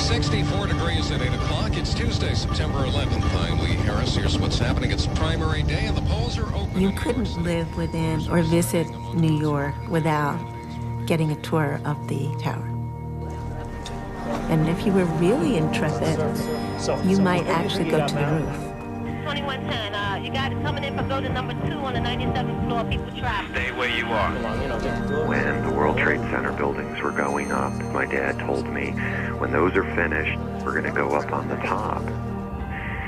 64 degrees at 8 o'clock. It's Tuesday, September 11th. I'm Lee Harris. Here's what's happening. It's primary day and the polls are open. You couldn't live within or visit New York without getting a tour of the tower. And if you were really intrepid, you might actually go to the roof. 2110, you got it coming in for building number 2 on the 97th floor. People trapped. Stay where you are. When the World Trade Center buildings were going up, my dad told me, when those are finished, we're going to go up on the top.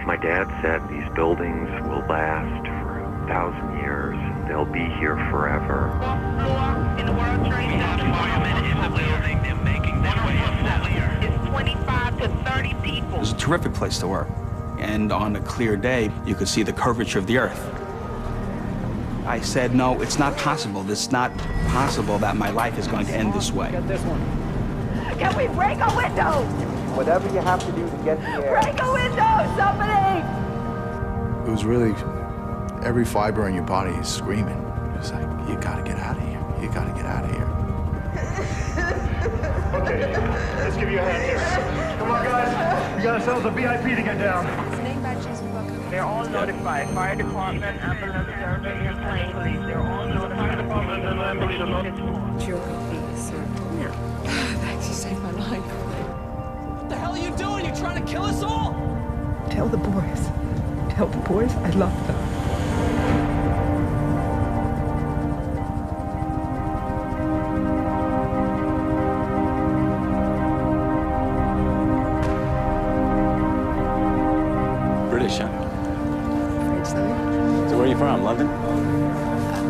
My dad said these buildings will last for 1,000 years. They'll be here forever. In the World Trade Center. Firemen in the building. They're making their way up here. It's 25 to 30 people. It's a terrific place to work. And on a clear day, you could see the curvature of the Earth. I said, no, it's not possible. It's not possible that my life is going to end this way. Get this one. Can we break a window? Whatever you have to do to get the air. Break a window, somebody! It was really, every fiber in your body is screaming. It was like, you gotta get out of here. You gotta get out of here. Okay, let's give you a hand here. Come on, guys. We got ourselves a VIP to get down. Name badges, they're all notified. Fire department, ambulance service, and plane police. They're all notified. Department and ambulance. Your copy, sir. No. Thanks, you saved my life. What the hell are you doing? You trying to kill us all? Tell the boys. Tell the boys I love them. British, huh? Afraid so. So where are you from? London?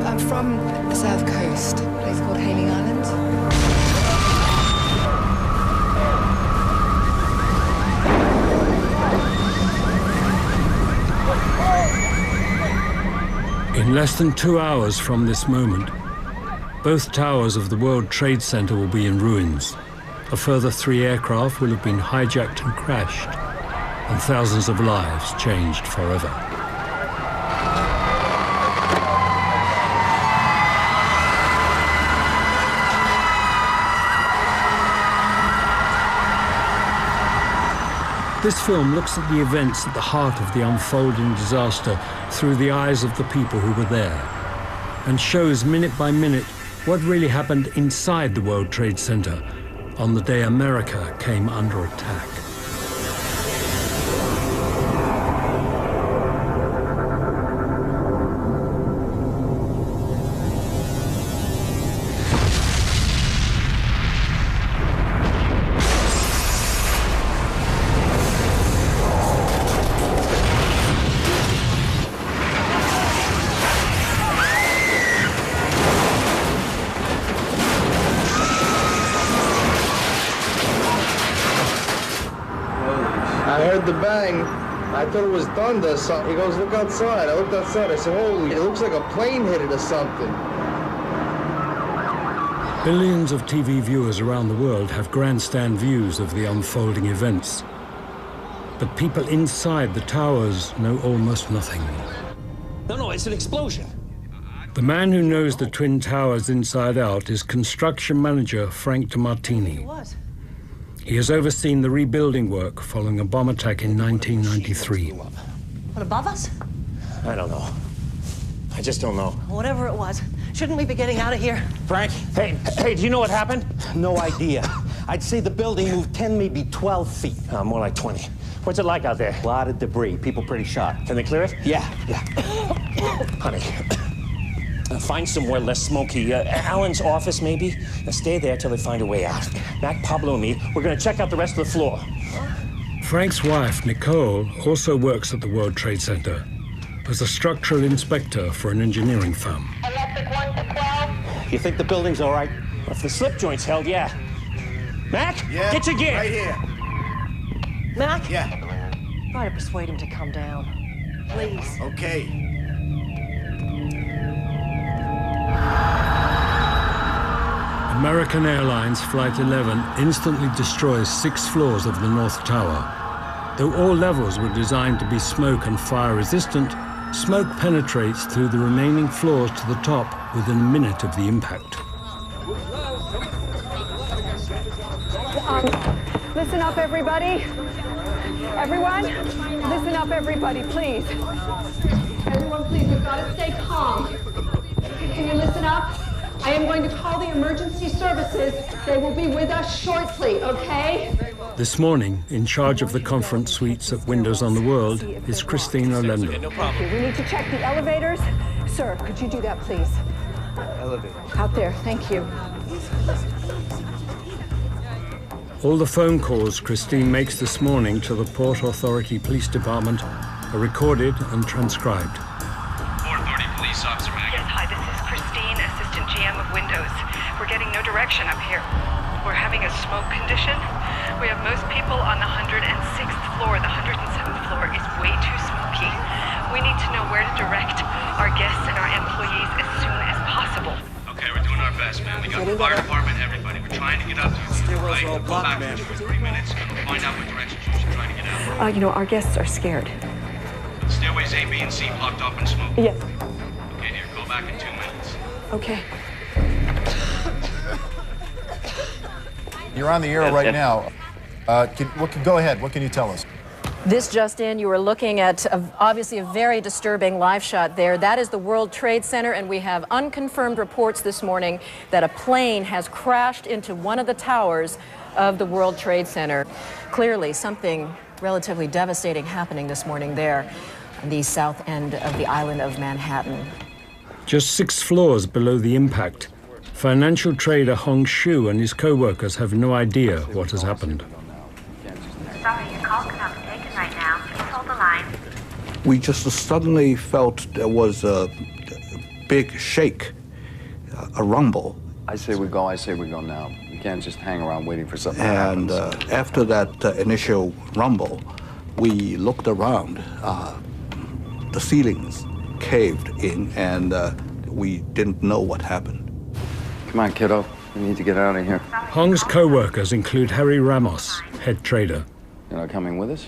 I'm from the south coast, a place called Hayling Island. In less than 2 hours from this moment, both towers of the World Trade Center will be in ruins. A further 3 aircraft will have been hijacked and crashed, and thousands of lives changed forever. This film looks at the events at the heart of the unfolding disaster through the eyes of the people who were there, and shows minute by minute what really happened inside the World Trade Center on the day America came under attack. I heard the bang. I thought it was thunder or something. He goes, look outside. I looked outside. I said, holy, it looks like a plane hit it or something. Billions of TV viewers around the world have grandstand views of the unfolding events. But people inside the towers know almost nothing. No, it's an explosion. The man who knows the Twin Towers inside out is construction manager Frank DeMartini. What? He has overseen the rebuilding work following a bomb attack in 1993. What, above us? I don't know. I just don't know. Whatever it was. Shouldn't we be getting out of here? Frank? Hey, do you know what happened? No idea. I'd say the building moved 10, maybe 12 feet. More like 20. What's it like out there? A lot of debris. People pretty shot. Can they clear it? Yeah. Honey, find somewhere less smoky. Alan's office, maybe? Stay there till they find a way out. Mac, Pablo, and me, we're gonna check out the rest of the floor. Frank's wife, Nicole, also works at the World Trade Center as a structural inspector for an engineering firm. Electric 1 to 12. You think the building's all right? If the slip joint's held, yeah. Mac, Yeah, get your gear. right here. Mac? Yeah. Try to persuade him to come down. Please. Okay. American Airlines Flight 11 instantly destroys 6 floors of the North Tower. Though all levels were designed to be smoke and fire resistant, smoke penetrates through the remaining floors to the top within a minute of the impact. Listen, listen up, everybody. Everyone, listen up, everybody, please. Everyone, please, we've got to stay calm. Can you listen up? I am going to call the emergency services. They will be with us shortly, okay? This morning, in charge of the conference suites at Windows on the World is Christine Orlando. Thank you. We need to check the elevators. Sir, could you do that, please? Elevator. Out there, thank you. All the phone calls Christine makes this morning to the Port Authority Police Department are recorded and transcribed. Port Authority Police Officer Maggie. Yes, hi, this is Christine, Assistant GM of Windows. We're getting no direction up here. We're having a smoke condition. We have most people on the 106th floor. The 107th floor is way too smoky. We need to know where to direct our guests and our employees as soon as possible. Okay, we're doing our best, man. We got the fire department, everybody. We're trying to get up to you. Right? We'll go back for 2 or 3 minutes and we'll find out what directions you should try to get out. You know, our guests are scared. Stairways A, B, and C blocked off and smoke. Yes. Okay, dear, go back in 2 minutes. Okay. You're on the air right now. Go ahead. What can you tell us? This just in, you were looking at obviously a very disturbing live shot there. That is the World Trade Center, and we have unconfirmed reports this morning that a plane has crashed into one of the towers of the World Trade Center. Clearly, something relatively devastating happening this morning there on the south end of the island of Manhattan. Just 6 floors below the impact, financial trader Hong Shu and his co-workers have no idea what has happened. Sorry, your call cannot be taken right now. Please hold the line. We just suddenly felt there was a big shake, a rumble. I say we go now. We can't just hang around waiting for something to happen. And after that initial rumble, we looked around. The ceilings caved in, and we didn't know what happened. Come on, kiddo. We need to get out of here. Hong's co-workers include Harry Ramos, head trader. You're not coming with us?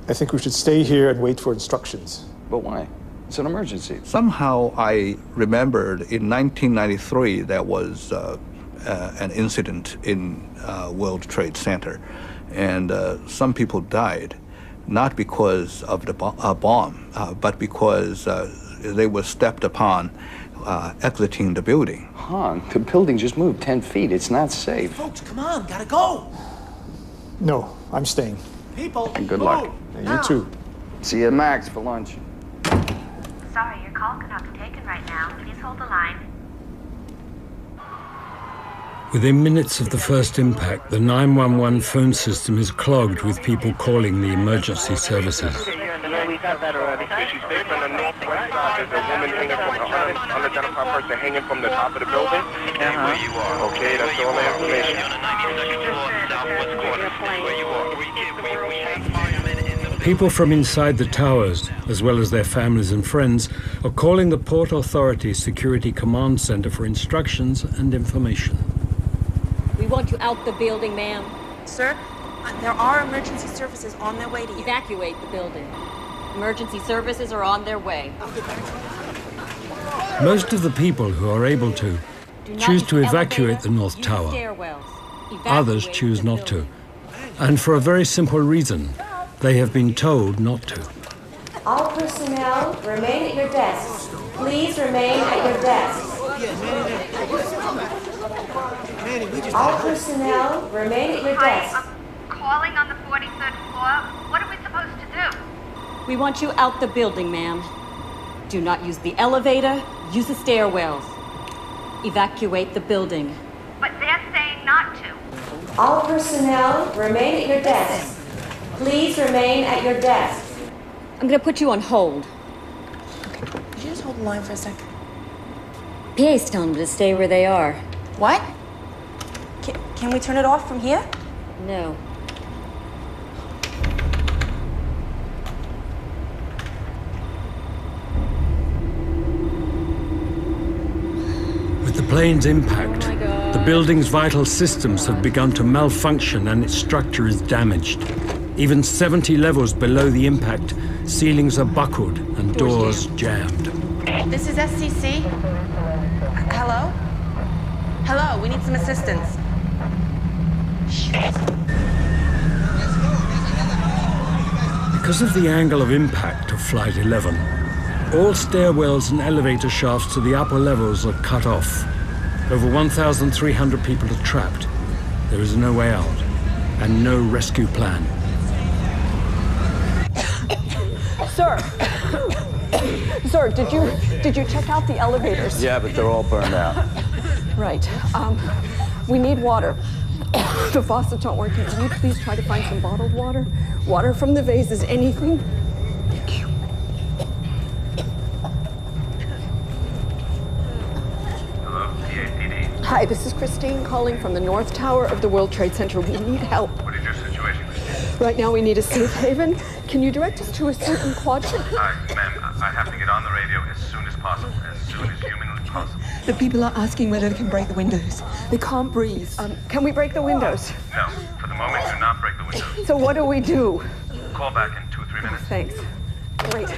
I think we should stay here and wait for instructions. But why? It's an emergency. Somehow I remembered in 1993 there was an incident in World Trade Center, and some people died, not because of the bomb, but because they were stepped upon exiting the building. Han, the building just moved 10 feet. It's not safe. Folks, come on, gotta go. No, I'm staying. People, and good luck. And you too. See you at Max for lunch. Sorry, your call cannot be taken right now. Please hold the line. Within minutes of the first impact, the 911 phone system is clogged with people calling the emergency services. We got that already. She's based on the northwest side. There's a woman hanging from an unidentified person hanging from the top of the building. Where you are. Okay, that's all the information. On the 92nd floor, southwest corner. Where you are. People from inside the towers, as well as their families and friends, are calling the Port Authority Security Command Center for instructions and information. We want you out the building, ma'am. Sir, there are emergency services on their way to you. Evacuate the building. Emergency services are on their way. Most of the people who are able to choose to evacuate the North Tower. Others choose not to. And for a very simple reason. They have been told not to. All personnel, remain at your desks. Please remain at your desks. All personnel, remain at your desks. I'm calling on the 43rd floor. What are we supposed to do? We want you out the building, ma'am. Do not use the elevator, use the stairwells. Evacuate the building. But they're saying not to. All personnel, remain at your desks. Please remain at your desks. I'm going to put you on hold. Could you just hold the line for a second? PA's telling them to stay where they are. What? Can we turn it off from here? No. With the plane's impact, the building's vital systems have begun to malfunction and its structure is damaged. Even 70 levels below the impact, ceilings are buckled and doors jammed. This is SCC. Hello? Hello, we need some assistance. Because of the angle of impact of Flight 11, all stairwells and elevator shafts to the upper levels are cut off. Over 1,300 people are trapped. There is no way out and no rescue plan. Sir, sir, did you check out the elevators? Yeah, but they're all burned out. Right. We need water. The faucets aren't working. Can you please try to find some bottled water? Water from the vases, anything? Hello, PAPD. Hi, this is Christine calling from the North Tower of the World Trade Center. We need help. What is your situation? Right now we need a safe haven. Can you direct us to a certain quadrant? Hi, ma'am. I have to get on the radio as soon as possible. As soon as humanly possible. The people are asking whether they can break the windows. They can't breathe. Can we break the windows? No, for the moment, do not break the windows. So what do we do? Call back in 2 or 3 minutes. Thanks. Great.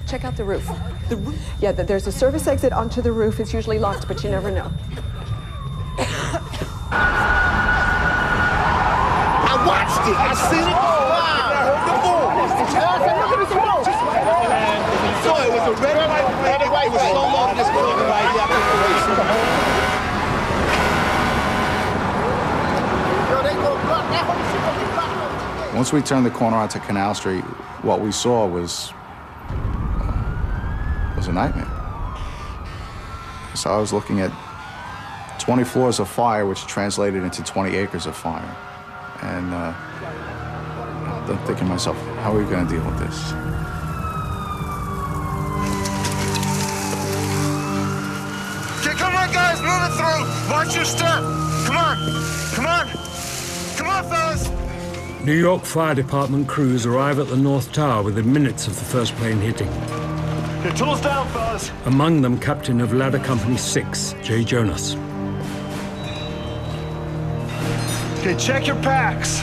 Check out the roof. The roof? Yeah, there's a service exit onto the roof. It's usually locked, but you never know. I watched it. I seen it. Look at the smoke. So it was a red and white. It was so long. This building right here. Once we turned the corner onto Canal Street, what we saw was a nightmare. So I was looking at 20 floors of fire, which translated into 20 acres of fire. And I'm thinking to myself, how are we going to deal with this? Okay, come on, guys, move it through. Watch your step. Come on, come on, come on, fellas. New York Fire Department crews arrive at the North Tower within minutes of the first plane hitting. Get tools down, fellas. Among them, Captain of Ladder Company 6, Jay Jonas. Okay, check your packs.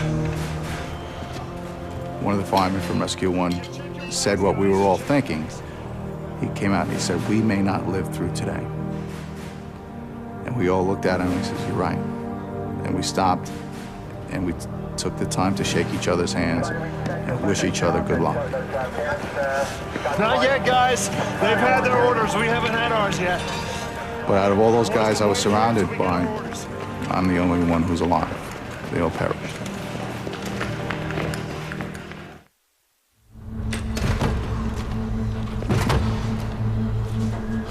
One of the firemen from Rescue 1 said what we were all thinking. He came out and he said, we may not live through today. And we all looked at him and he says, you're right. And we stopped and we took the time to shake each other's hands and wish each other good luck. Not yet, guys. They've had their orders. We haven't had ours yet. But out of all those guys I was surrounded by, I'm the only one who's alive. They all perished.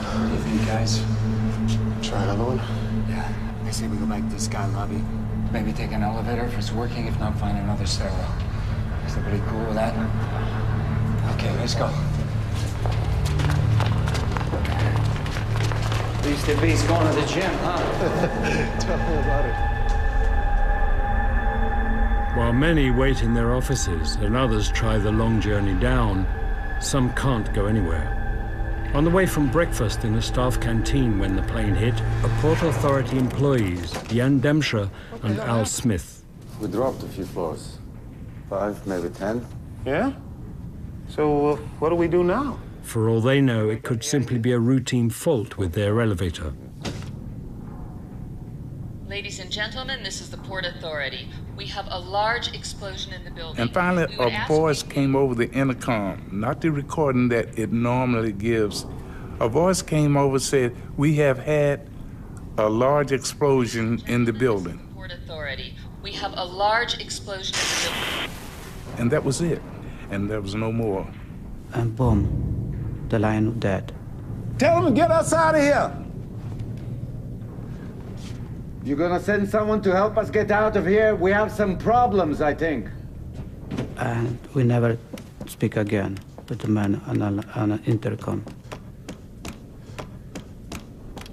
What do you think, guys? Try another one? Yeah. I say we go back to the Sky Lobby. Maybe take an elevator if it's working. If not, find another stairwell. Is everybody cool with that? Okay, let's go. At least the beast going to the gym, huh? Tell me about it. While many wait in their offices and others try the long journey down, some can't go anywhere. On the way from breakfast in a staff canteen when the plane hit, are Port Authority employees Jan Demscher and Al Smith. We dropped a few floors. 5, maybe 10. Yeah? So what do we do now? For all they know, it could simply be a routine fault with their elevator. Ladies and gentlemen, this is the Port Authority. We have a large explosion in the building. And finally, a voice came over the intercom, not the recording that it normally gives. A voice came over and said, we have had a large explosion in the building. Port Authority. We have a large explosion in the building. And that was it. And there was no more. And boom, the lion was dead. Tell them to get us out of here. You're gonna send someone to help us get out of here? We have some problems, I think. And we never speak again with the man on an intercom.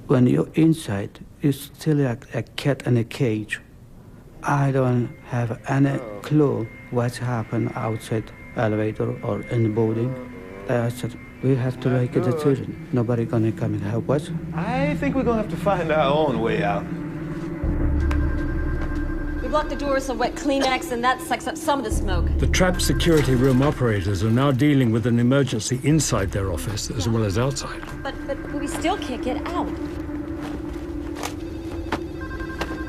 When you're inside, you're still like a cat in a cage. I don't have any clue what's happened outside elevator or in the building. I said, we have to make a decision. Nobody gonna come and help us. I think we're gonna have to find our own way out. We blocked the doors with wet Kleenex, and that sucks up some of the smoke. The trapped security room operators are now dealing with an emergency inside their office as well as outside. But we still can't get out.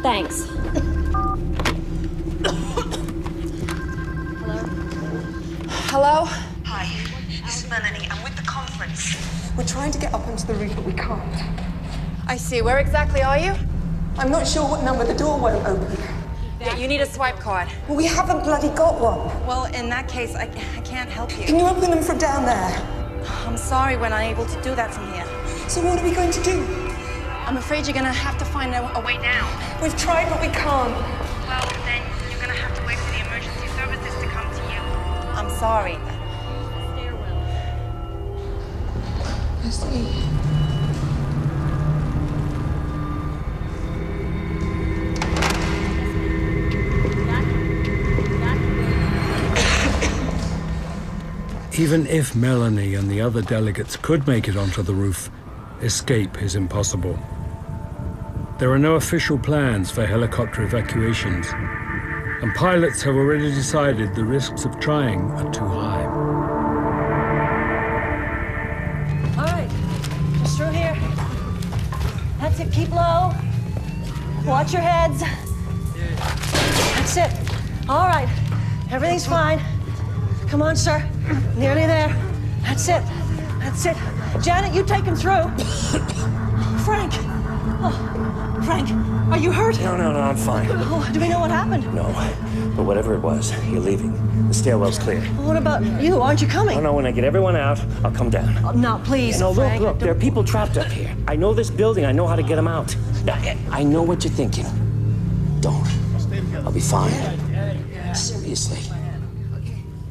Thanks. Hello? Hi, this is Melanie. I'm with the conference. We're trying to get up onto the roof, but we can't. I see. Where exactly are you? I'm not sure what number. The door won't open. Yeah, you need a swipe card. Well, we haven't bloody got one. Well, in that case, I can't help you. Can you open them from down there? I'm sorry, we're unable to do that from here. So what are we going to do? I'm afraid you're gonna have to find a way down. We've tried, but we can't. Well, then you're gonna have to wait for the emergency services to come to you. I'm sorry. I see. Even if Melanie and the other delegates could make it onto the roof, escape is impossible. There are no official plans for helicopter evacuations, and pilots have already decided the risks of trying are too high. All right, just through here. That's it, keep low. Watch your heads. That's it. All right, everything's fine. Come on, sir. Nearly there. That's it. That's it. Janet, you take him through. Frank. Oh, Frank, are you hurt? No, I'm fine. Oh, do we know what happened? No, but whatever it was, you're leaving. The stairwell's clear. Well, what about you? Aren't you coming? No, when I get everyone out, I'll come down. Oh, no, please, No, Frank. look, there are people trapped up here. I know this building. I know how to get them out. I know what you're thinking. Don't. I'll be fine. Seriously.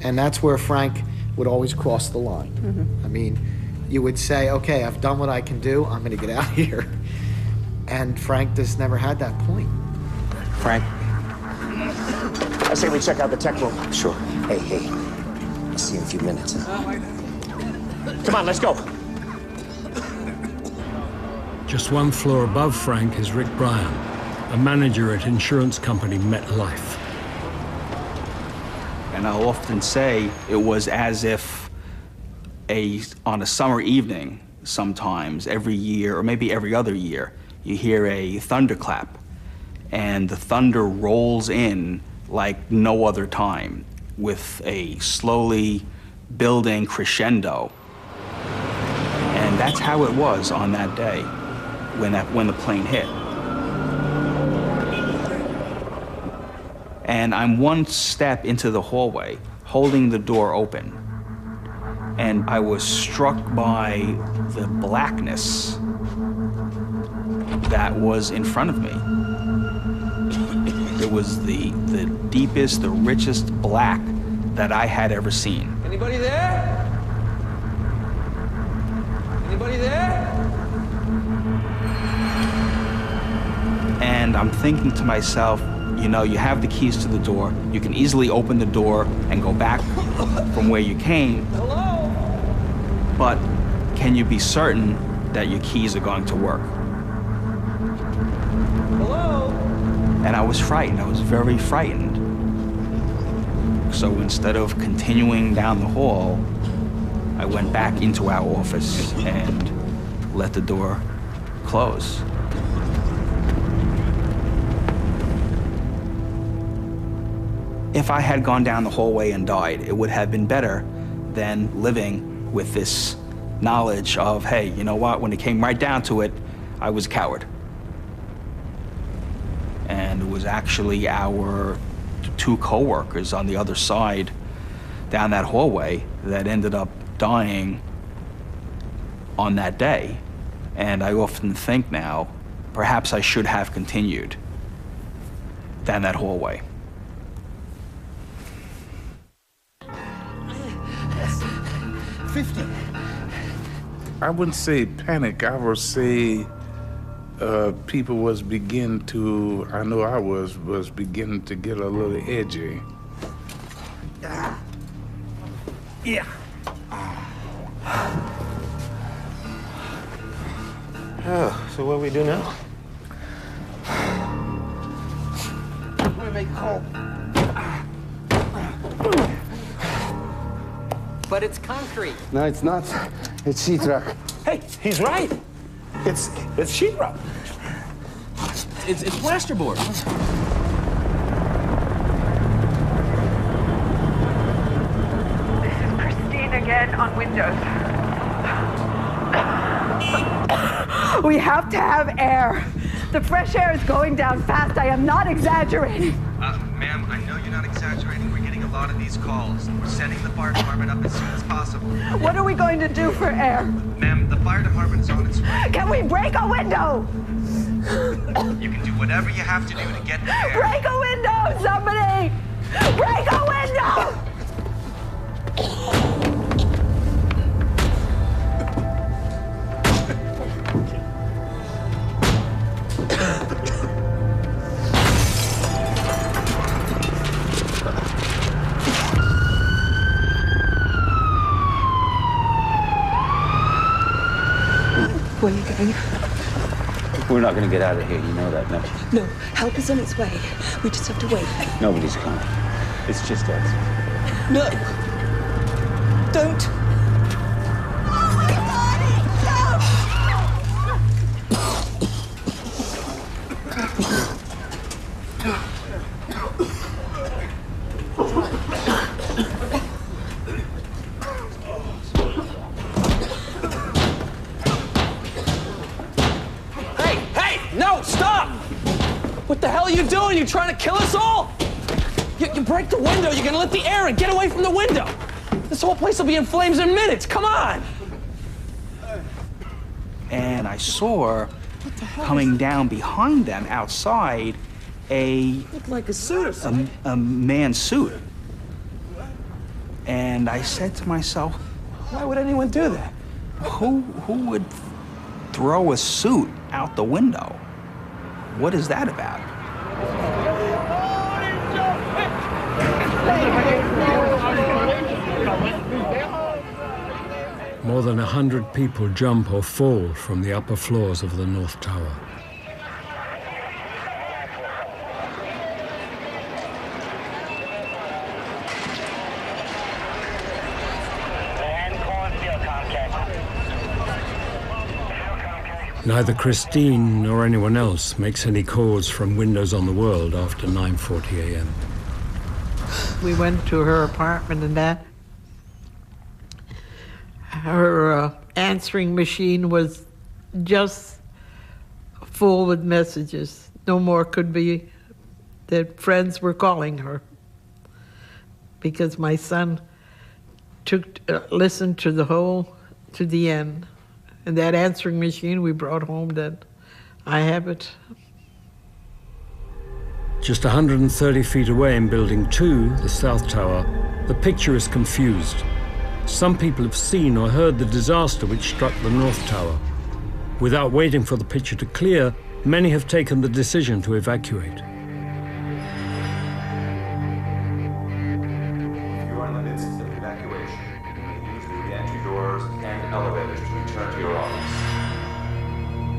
And that's where Frank would always cross the line. I mean, you would say, okay, I've done what I can do, I'm gonna get out of here. And Frank just never had that point. Frank, I say we check out the tech room. Sure. Hey, I'll see you in a few minutes. Come on, let's go. Just one floor above Frank is Rick Bryan, a manager at insurance company MetLife. And I'll often say it was as if on a summer evening, sometimes every year, or maybe every other year, you hear a thunderclap, and the thunder rolls in like no other time, with a slowly building crescendo. And that's how it was on that day, when the plane hit. And I'm one step into the hallway, holding the door open. And I was struck by the blackness that was in front of me. It was the deepest, the richest black that I had ever seen. Anybody there? Anybody there? And I'm thinking to myself, you know, you have the keys to the door. You can easily open the door and go back from where you came. Hello? But can you be certain that your keys are going to work? Hello? And I was frightened. I was very frightened. So instead of continuing down the hall, I went back into our office and let the door close. If I had gone down the hallway and died, it would have been better than living with this knowledge of, hey, you know what, when it came right down to it, I was a coward. And it was actually our two coworkers on the other side down that hallway that ended up dying on that day. And I often think now, perhaps I should have continued down that hallway. 50. I wouldn't say panic. I would say people was beginning to, I know I was beginning to get a little edgy. Yeah. Oh, so what do we do now? I'm gonna make a call. But it's concrete. No, it's not. It's sheetrock. Hey, he's right. It's sheetrock. It's plasterboard. This is Christine again on Windows. We have to have air. The fresh air is going down fast. I am not exaggerating. Ma'am, I know you're not exaggerating. We're getting a lot of these calls. We're sending the fire department up as soon as possible. What are we going to do for air? Ma'am, the fire department is on its way. Can we break a window? You can do whatever you have to do to get the air. Break a window, somebody! Break a window! Where are you going? We're not going to get out of here, you know that, no? No, help is on its way. We just have to wait. Nobody's coming. It's just us. No! Don't! What the hell are you doing? You trying to kill us all? You break the window, you're gonna let the air in. Get away from the window. This whole place will be in flames in minutes. Come on. And I saw coming down behind them outside Looked like a suit or something. a man's suit. And I said to myself, why would anyone do that? Who would throw a suit out the window? What is that about? More than 100 people jump or fall from the upper floors of the North Tower. Neither Christine nor anyone else makes any calls from Windows on the World after 9:40 a.m. We went to her apartment and that. Her answering machine was just full with messages. No more could be that friends were calling her. Because my son listened to the end. And that answering machine we brought home, that I have it. Just 130 feet away in Building 2, the South Tower, the picture is confused. Some people have seen or heard the disaster which struck the North Tower. Without waiting for the picture to clear, many have taken the decision to evacuate. If you are in the midst of evacuation, you may use the re-entry doors and elevators to return to your office.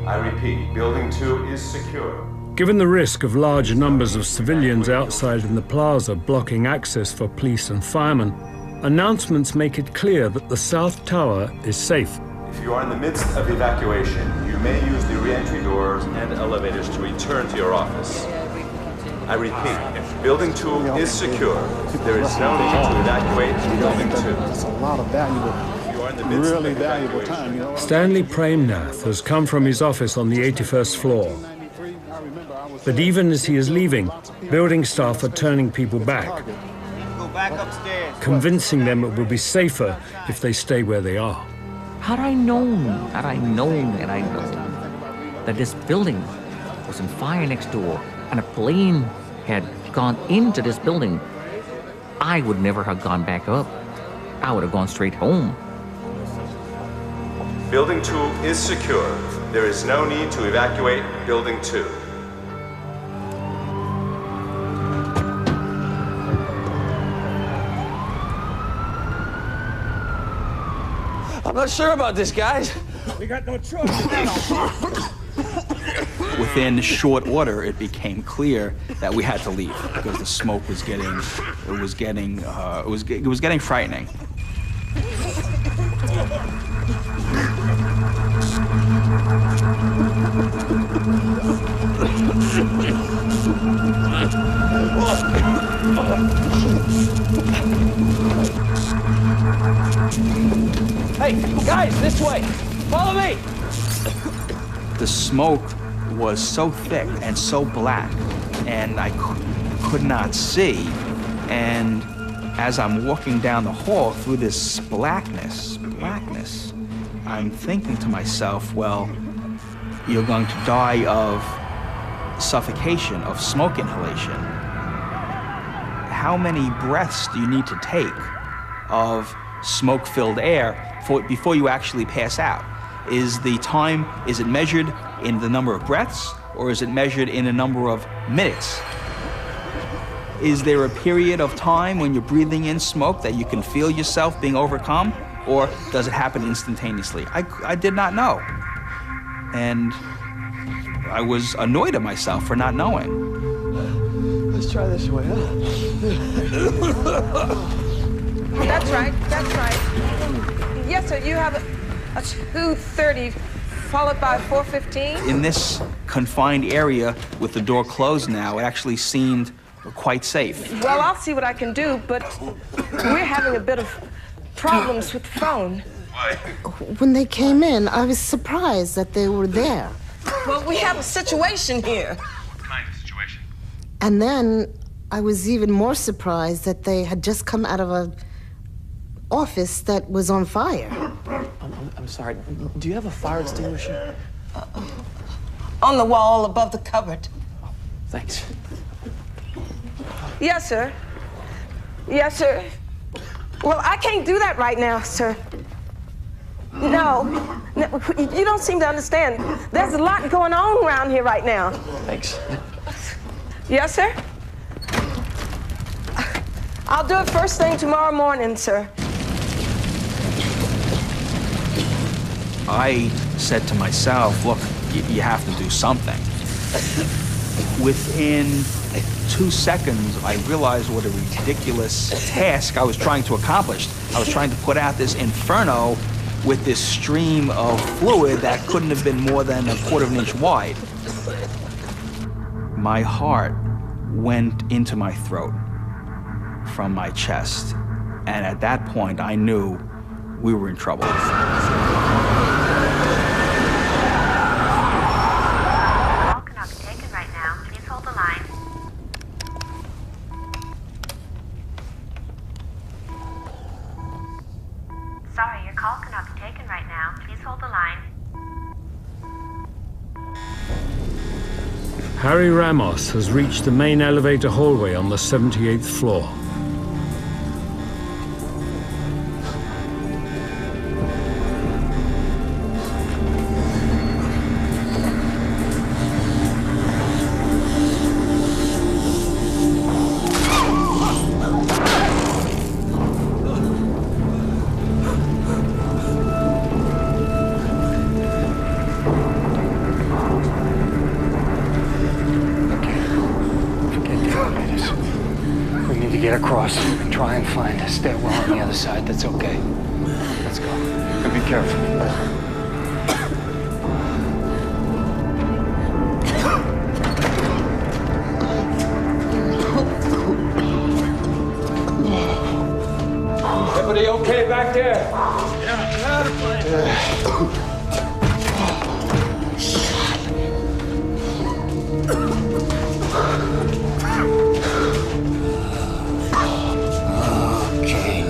I repeat, Building 2 is secure. Given the risk of large numbers of civilians outside in the plaza blocking access for police and firemen, announcements make it clear that the South Tower is safe. If you are in the midst of evacuation, you may use the re-entry doors and elevators to return to your office. I repeat, if Building 2 is secure, there is no need to evacuate Building 2. It's a lot of valuable, really valuable time, you know. Stanley Premnath has come from his office on the 81st floor. But even as he is leaving, building staff are turning people back, Back upstairs. convincing them it will be safer if they stay where they are. Had I known that this building was on fire next door and a plane had gone into this building, I would never have gone back up. I would have gone straight home. Building 2 is secure. There is no need to evacuate Building 2. I'm not sure about this, guys. We got no choice. Within short order, it became clear that we had to leave because the smoke was getting frightening. Hey, guys, this way. Follow me. The smoke was so thick and so black, and I could not see. And as I'm walking down the hall through this blackness, I'm thinking to myself, well, you're going to die of suffocation, of smoke inhalation. How many breaths do you need to take of smoke-filled air before you actually pass out? Is it measured in the number of breaths, or is it measured in a number of minutes? Is there a period of time when you're breathing in smoke that you can feel yourself being overcome, or does it happen instantaneously? I did not know. And I was annoyed at myself for not knowing. Let's try this way, huh? That's right. Yes, sir, you have a 2:30 followed by 4:15. In this confined area with the door closed now, it actually seemed quite safe. Well, I'll see what I can do, but we're having a bit of problems with the phone. When they came in, I was surprised that they were there. Well, we have a situation here. What kind of situation? And then I was even more surprised that they had just come out of an office that was on fire. I'm sorry. Do you have a fire extinguisher? On the wall above the cupboard. Thanks. Yes, sir. Yes, sir. Well, I can't do that right now, sir. No, you don't seem to understand. There's a lot going on around here right now. Thanks. Yes, sir? I'll do it first thing tomorrow morning, sir. I said to myself, look, you have to do something. Within 2 seconds, I realized what a ridiculous task I was trying to accomplish. I was trying to put out this inferno with this stream of fluid that couldn't have been more than a quarter of an inch wide. My heart went into my throat from my chest, and at that point, I knew we were in trouble. Sorry, your call cannot be taken right now. Please hold the line. Harry Ramos has reached the main elevator hallway on the 78th floor. Get across and try and find a stairwell on the other side. That's okay. Let's go. And be careful. Everybody okay back there?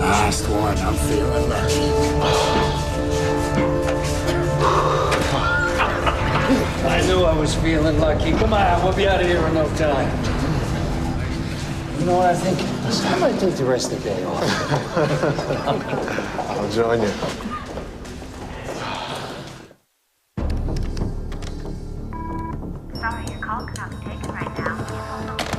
Last one, I'm feeling lucky. I knew I was feeling lucky. Come on, we'll be out of here in no time. You know what I think? I might take the rest of the day off. I'll join you. Sorry, your call cannot be taken right now. Please hold the line.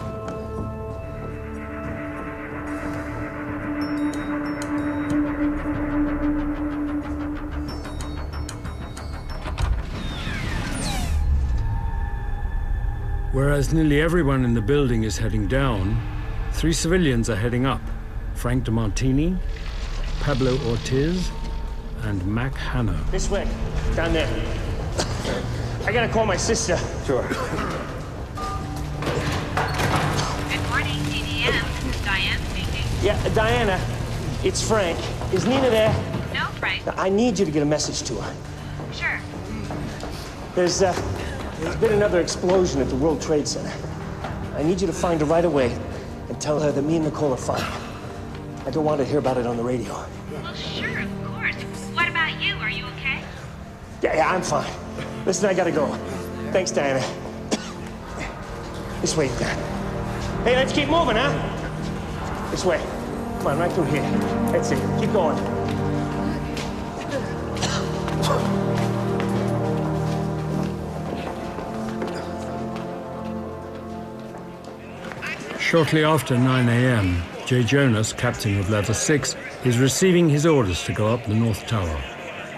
Whereas nearly everyone in the building is heading down, 3 civilians are heading up. Frank DeMartini, Pablo Ortiz, and Mac Hanno. This way, down there. I gotta call my sister. Sure. Yeah, Diana, it's Frank. Is Nina there? No, Frank. I need you to get a message to her. Sure. There's been another explosion at the World Trade Center. I need you to find her right away and tell her that me and Nicole are fine. I don't want her to hear about it on the radio. Well, sure, of course. What about you? Are you okay? Yeah, I'm fine. Listen, I gotta go. Thanks, Diana. This way. Hey, let's keep moving, huh? This way. Come on, right through here. That's it. Keep going. Shortly after 9 a.m., Jay Jonas, captain of Level 6, is receiving his orders to go up the North Tower.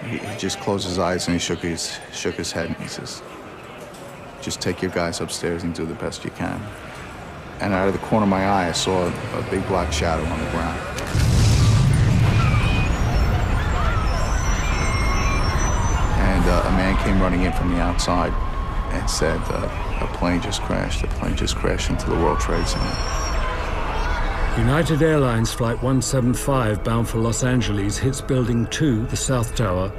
He just closed his eyes and he shook his head and he says, just take your guys upstairs and do the best you can. And out of the corner of my eye, I saw a big black shadow on the ground. And a man came running in from the outside and said, a plane just crashed. A plane just crashed into the World Trade Center. United Airlines Flight 175 bound for Los Angeles hits Building 2, the South Tower,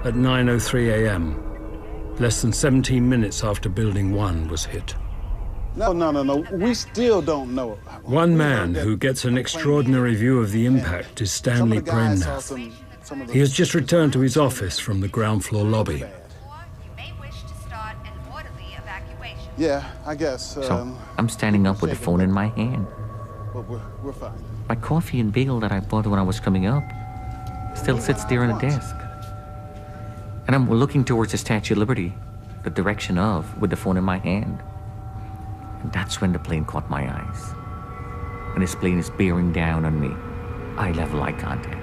at 9:03 a.m., less than 17 minutes after Building 1 was hit. No. We still don't know. One man who gets an extraordinary view of the impact is Stanley Premnath. He has just returned to his office from the ground floor lobby. Yeah, I guess. So I'm standing up with the phone in my hand. But we're fine. My coffee and bagel that I bought when I was coming up still sits there on the desk. And I'm looking towards the Statue of Liberty, the direction of, with the phone in my hand. And that's when the plane caught my eyes. And this plane is bearing down on me. Eye level eye contact.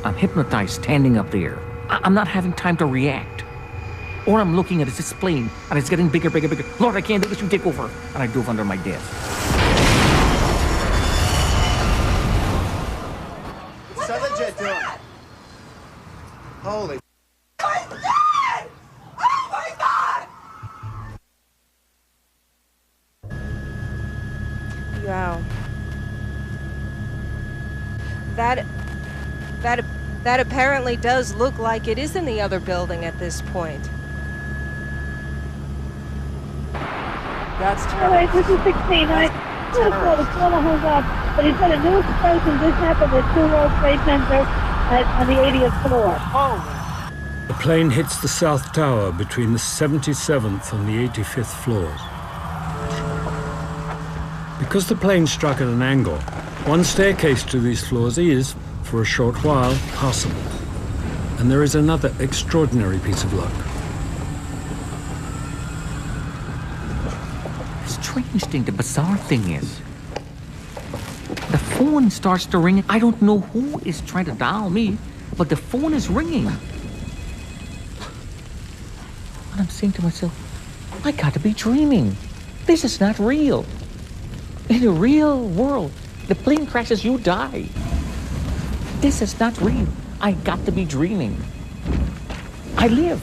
I'm hypnotized standing up there. I'm not having time to react. All I'm looking at is this plane, and it's getting bigger, bigger, bigger. Lord, I can't do this, you take over. And I dove under my desk. What's that jet doing? Holy. Wow. That apparently does look like it is in the other building at this point. That's All right, this is 16. I just saw the caller hung up, but he said a new explosion just happened at 2 World Trade Center on the 80th floor. The plane hits the South Tower between the 77th and the 85th floors. Because the plane struck at an angle, one staircase to these floors is, for a short while, passable. And there is another extraordinary piece of luck. The strange thing, the bizarre thing is, the phone starts to ring. I don't know who is trying to dial me, but the phone is ringing. And I'm saying to myself, I got to be dreaming. This is not real. In the real world, the plane crashes, you die. This is not real. I got to be dreaming. I live.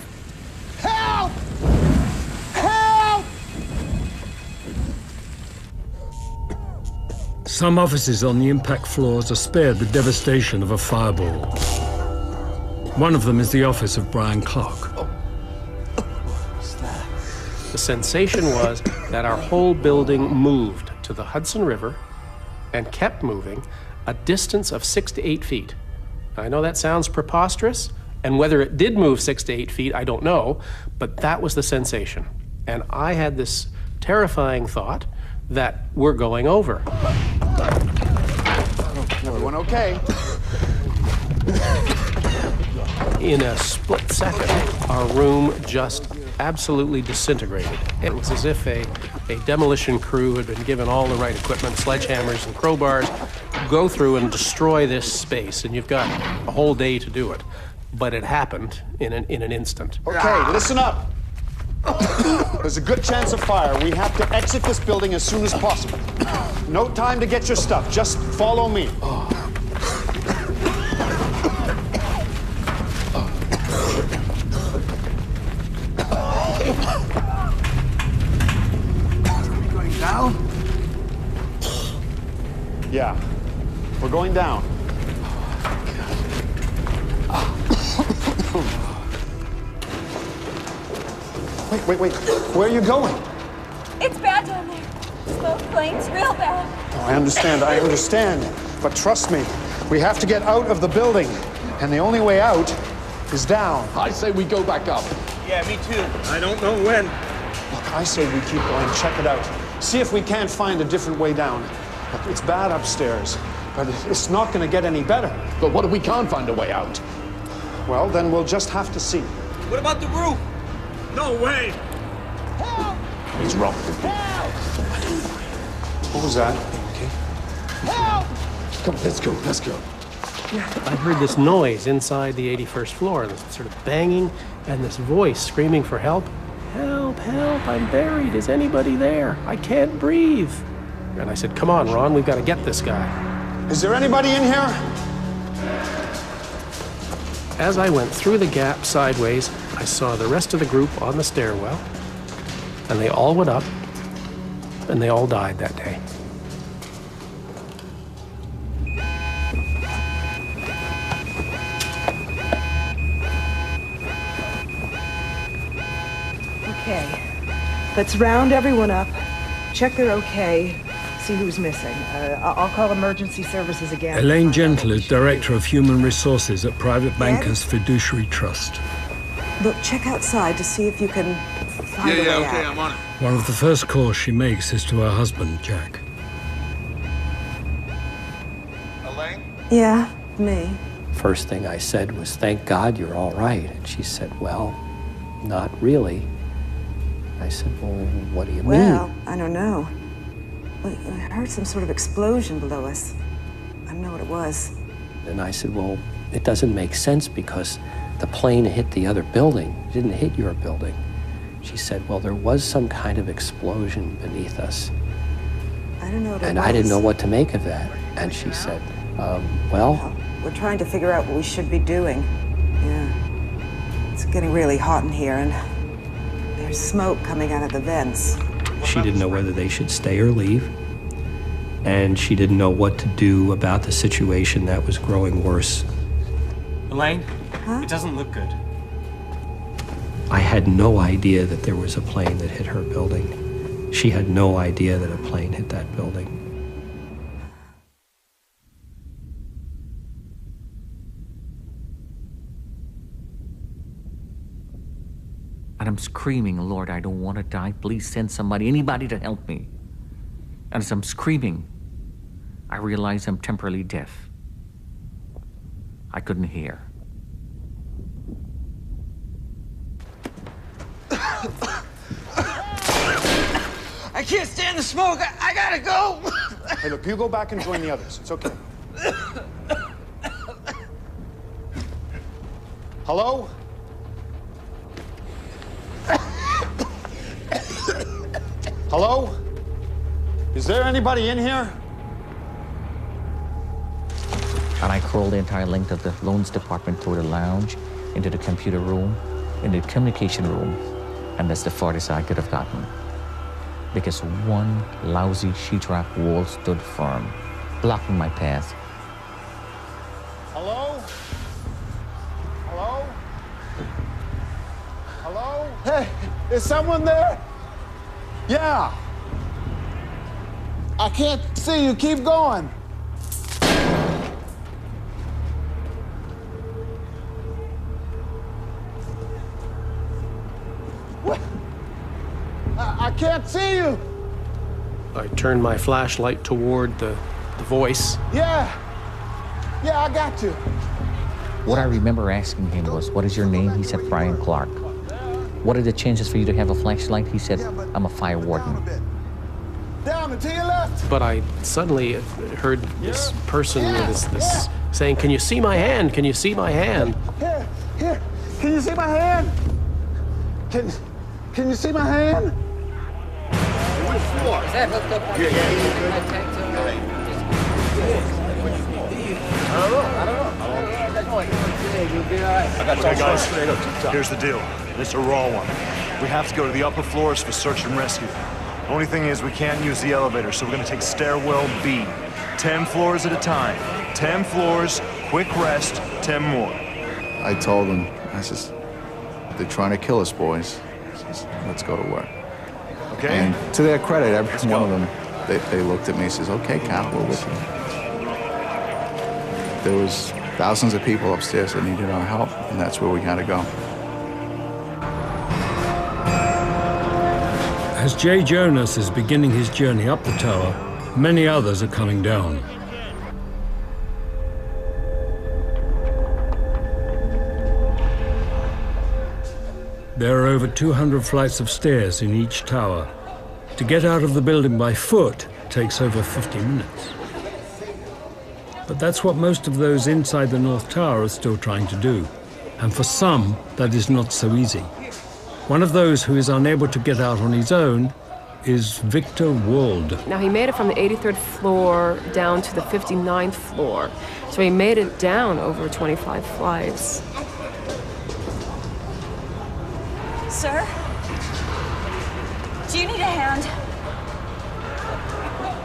Help! Help! Some offices on the impact floors are spared the devastation of a fireball. One of them is the office of Brian Clark. The sensation was that our whole building moved to the Hudson River and kept moving a distance of 6 to 8 feet. I know that sounds preposterous, and whether it did move 6 to 8 feet, I don't know, but that was the sensation. And I had this terrifying thought that we're going over. Everyone okay? In a split second, our room just absolutely disintegrated. It was as if a demolition crew had been given all the right equipment, sledgehammers and crowbars, go through and destroy this space, and you've got a whole day to do it. But it happened in an instant. Okay, listen up. There's a good chance of fire. We have to exit this building as soon as possible. No time to get your stuff. Just follow me. Yeah. We're going down. Wait. Where are you going? It's bad down there. Smoke, flames, real bad. Oh, I understand. But trust me, we have to get out of the building. And the only way out is down. I say we go back up. Yeah, me too. I don't know when. Look, I say we keep going, check it out. See if we can't find a different way down. Look, it's bad upstairs, but it's not gonna get any better. But what if we can't find a way out? Well, then we'll just have to see. What about the roof? No way. Help! He's wrong. Help! What was that? Okay. Help! Come, let's go. I heard this noise inside the 81st floor, this sort of banging, and this voice screaming for help. Help, help, I'm buried. Is anybody there? I can't breathe. And I said, come on, Ron, we've got to get this guy. Is there anybody in here? As I went through the gap sideways, I saw the rest of the group on the stairwell, and they all went up, and they all died that day. Okay. Let's round everyone up, check they're okay, see who's missing. I'll call emergency services again. Elaine Gentle is Director of Human Resources at Private Bankers Fiduciary Trust. Look, check outside to see if you can find a way out. Okay, I'm on it. One of the first calls she makes is to her husband, Jack. Elaine? Yeah, me. First thing I said was, thank God you're all right. And she said, well, not really. I said, well, what do you mean? Well, I don't know. I heard some sort of explosion below us. I don't know what it was. And I said, well, it doesn't make sense because the plane hit the other building. It didn't hit your building. She said, well, there was some kind of explosion beneath us. I don't know what it was. And I didn't know what to make of that. And she said, well... We're trying to figure out what we should be doing. Yeah. It's getting really hot in here, and there's smoke coming out of the vents. She didn't know whether they should stay or leave. And she didn't know what to do about the situation that was growing worse. Elaine, it doesn't look good. I had no idea that there was a plane that hit her building. She had no idea that a plane hit that building. And I'm screaming, Lord, I don't want to die. Please send somebody, anybody to help me. And as I'm screaming, I realize I'm temporarily deaf. I couldn't hear. I can't stand the smoke. I gotta go. Hey, look, you go back and join the others. It's okay. Hello? Hello? Is there anybody in here? And I crawled the entire length of the loans department through the lounge, into the computer room, into the communication room, and that's the farthest I could have gotten. Because one lousy sheetrock wall stood firm, blocking my path. Hello? Hello? Hello? Hey, is someone there? Yeah. I can't see you. Keep going. What? I can't see you. I turned my flashlight toward the voice. Yeah, I got you. What I remember asking him was, what is your name? He said, Brian Clark. What are the chances for you to have a flashlight? He said, I'm a fire warden. Down and to your left. But I suddenly heard this person with this saying, can you see my hand? Can you see my hand? Here. Can you see my hand? Can you see my hand? Which floor? Is that hooked up? I don't know. Okay, guys, here's the deal. It's a raw one. We have to go to the upper floors for search and rescue. The only thing is we can't use the elevator, so we're gonna take stairwell B. 10 floors at a time. 10 floors, quick rest, 10 more. I told them, I says, they're trying to kill us, boys. I says, let's go to work. Okay. And to their credit, every one of them, they looked at me and says, okay, Cap, we're with you. There was thousands of people upstairs that needed our help, and that's where we had to go. As Jay Jonas is beginning his journey up the tower, many others are coming down. There are over 200 flights of stairs in each tower. To get out of the building by foot takes over 50 minutes. But that's what most of those inside the North Tower are still trying to do. And for some, that is not so easy. One of those who is unable to get out on his own is Victor Wald. Now, he made it from the 83rd floor down to the 59th floor. So he made it down over 25 flights. Sir? Do you need a hand?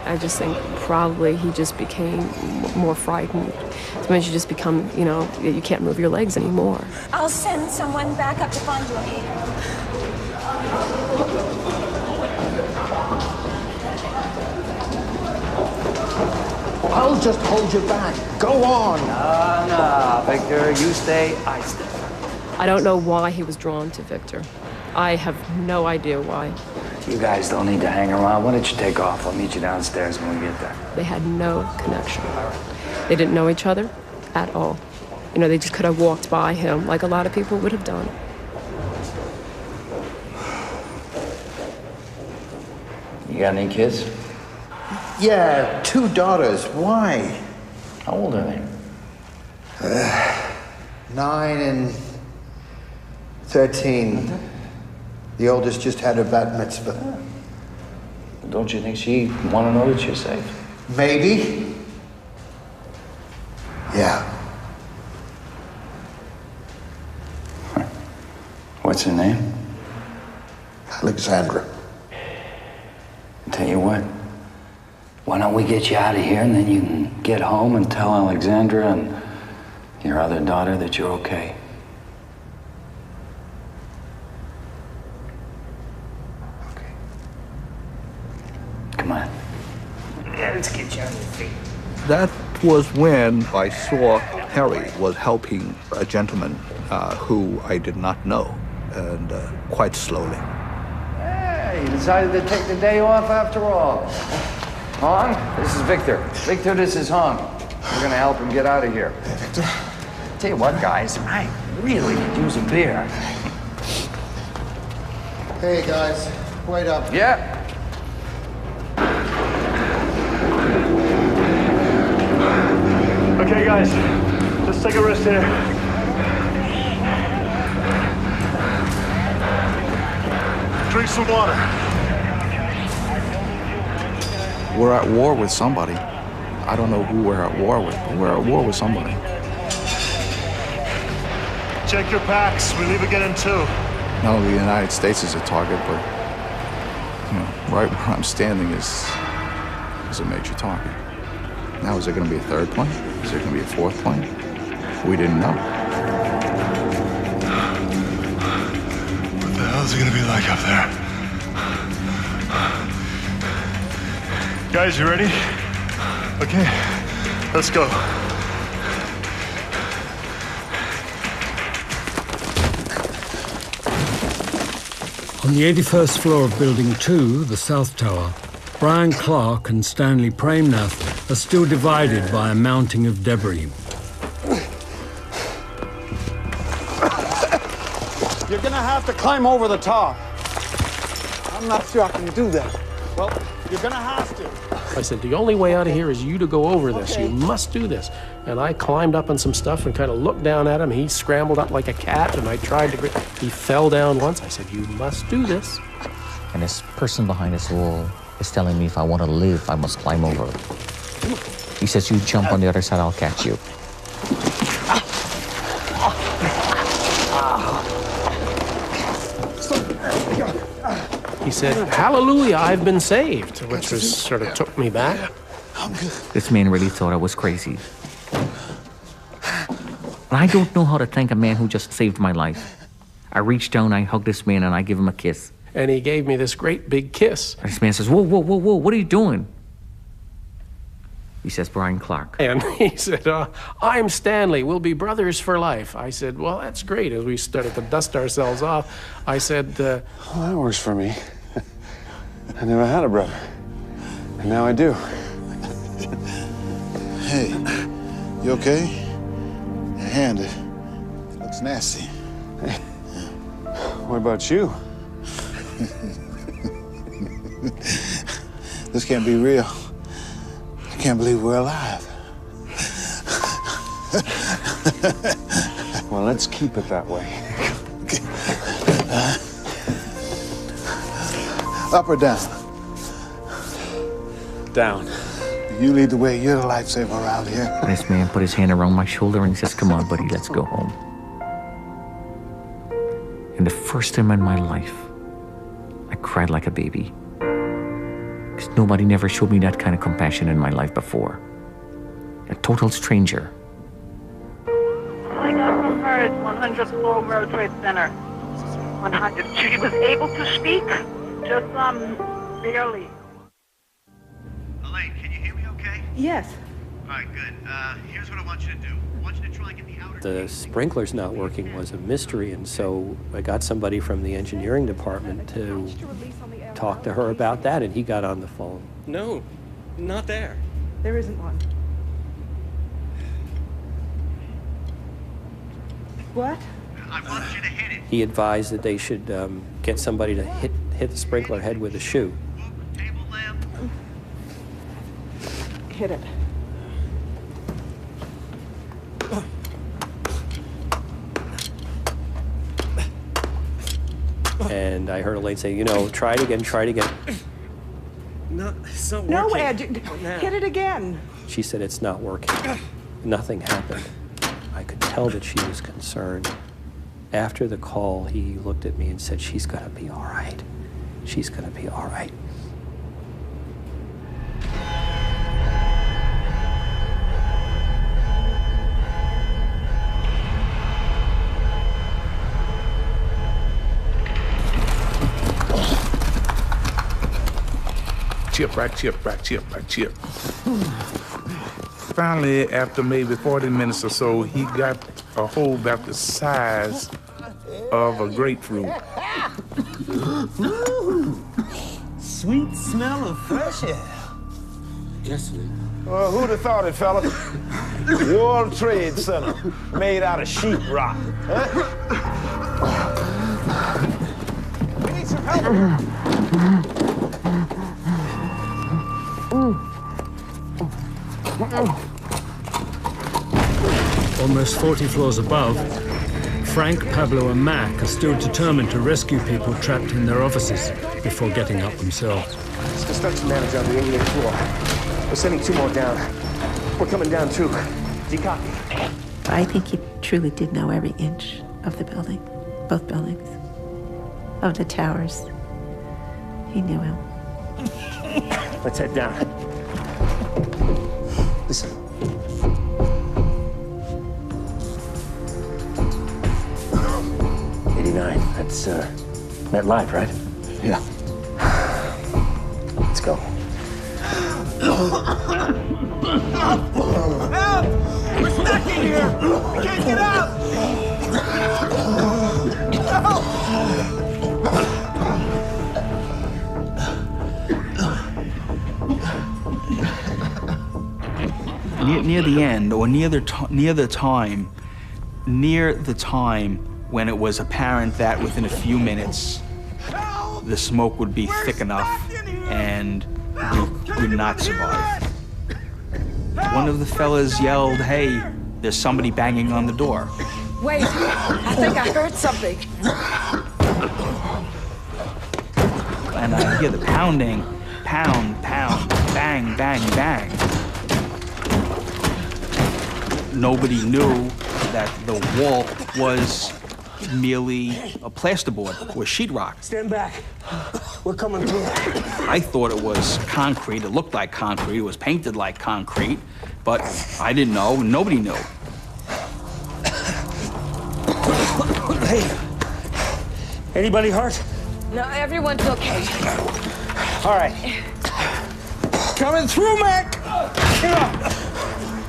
I just think probably he just became more frightened. Sometimes you just become, you know, you can't move your legs anymore. I'll send someone back up to find you. I'll just hold you back. Go on. Nah, Victor, you stay, I stay. I don't know why he was drawn to Victor. I have no idea why. You guys don't need to hang around. Why don't you take off? I'll meet you downstairs when we get there. They had no connection. They didn't know each other at all. You know, they just could have walked by him like a lot of people would have done. You got any kids? Yeah, 2 daughters. Why? How old are they? 9 and 13. The oldest just had her bat mitzvah. Don't you think she'd want to know that you're safe? Maybe. Yeah. What's her name? Alexandra. I'll tell you what. Why don't we get you out of here and then you can get home and tell Alexandra and your other daughter that you're okay. Come on. Yeah, let's get you on your feet. That was when I saw Harry was helping a gentleman who I did not know, and quite slowly. Hey, you decided to take the day off after all. Hong, this is Victor. Victor, this is Hong. We're gonna help him get out of here. Hey, Victor. Tell you what, guys, I really could use a beer. Hey, guys. Wait up. Yeah. Okay, guys, let's take a rest here. Drink some water. We're at war with somebody. I don't know who we're at war with, but we're at war with somebody. Check your packs. We leave again in 2. Not only the United States is a target, but you know, right where I'm standing is a major target. Now, is there going to be a 3rd plane? Is there going to be a 4th plane? We didn't know. What the hell is it going to be like up there? Guys, you ready? Okay, let's go. On the 81st floor of Building 2, the South Tower, Brian Clark and Stanley Premnath are still divided by a mounting of debris. You're gonna have to climb over the top. I'm not sure I can do that. Well, you're gonna have to. I said, the only way out of here is you to go over this. Okay. You must do this. And I climbed up on some stuff and kind of looked down at him. He scrambled up like a cat, and I tried to... He fell down once. I said, you must do this. And this person behind this wall is telling me if I want to live, I must climb over. He says, you jump on the other side, I'll catch you. He said, hallelujah, I've been saved, which was sort of took me back. I'm good. This man really thought I was crazy. And I don't know how to thank a man who just saved my life. I reached down, I hugged this man, and I give him a kiss. And he gave me this great big kiss. And this man says, whoa, whoa, whoa, whoa, what are you doing? He says, Brian Clark. And he said, I'm Stanley. We'll be brothers for life. I said, well, that's great. As we started to dust ourselves off, I said, well, that works for me. I never had a brother. And now I do. Hey, you okay? Your hand, it looks nasty. Hey, what about you? This can't be real. I can't believe we're alive. Well, let's keep it that way. Up or down? Down. You lead the way. You're the lifesaver around here. And this man put his hand around my shoulder and he says, come on, buddy, let's go home. And the first time in my life, I cried like a baby. Because nobody never showed me that kind of compassion in my life before. A total stranger. I got from her at 100 floor World Trade Center. 100. She was able to speak, just barely. Elaine, can you hear me okay? Yes. All right, good. Here's what I want you to do. I want you to try and get the outer... The sprinklers not working was a mystery, and so I got somebody from the engineering department to talk to her about that, and he got on the phone. No, not there. There isn't one. What? I want you to hit it. He advised that they should get somebody to hit the sprinkler head with a shoe. Table lamp. Hit it. And I heard Elaine say, you know, try it again, try it again. No, it's not No, working. Ed, hit it again. She said, it's not working. Nothing happened. I could tell that she was concerned. After the call, he looked at me and said, she's gonna be all right. She's gonna be all right. Chip, right, chip, right, chip, right, chip. Finally, after maybe 40 minutes or so, he got a hole about the size of a grapefruit. Sweet smell of fresh air. Yes, sir. Well, who'd have thought it, fella? World Trade Center, made out of sheetrock. Huh? We need some help. Almost 40 floors above, Frank, Pablo, and Mac are still determined to rescue people trapped in their offices before getting up themselves. It's construction manager on the 88th floor. We're sending 2 more down. We're coming down too. Do you copy? I think he truly did know every inch of the building, both buildings, of the towers. He knew him. Let's head down. Listen. That's Met Live, right? Yeah. Let's go. Help! We're stuck in here! We can't get out! Help! Near the end, or near the time when it was apparent that within a few minutes the smoke would be thick enough and we would not survive. One of the fellas yelled, "Hey, there's somebody banging on the door." Wait, I think I heard something. And I hear the pounding, pound, pound, bang, bang, bang. Nobody knew that the wall was merely a plasterboard or sheetrock. Stand back. We're coming through. I thought it was concrete. It looked like concrete. It was painted like concrete, but I didn't know. Nobody knew. Hey, anybody hurt? No, everyone's okay. All right. Coming through, Mac!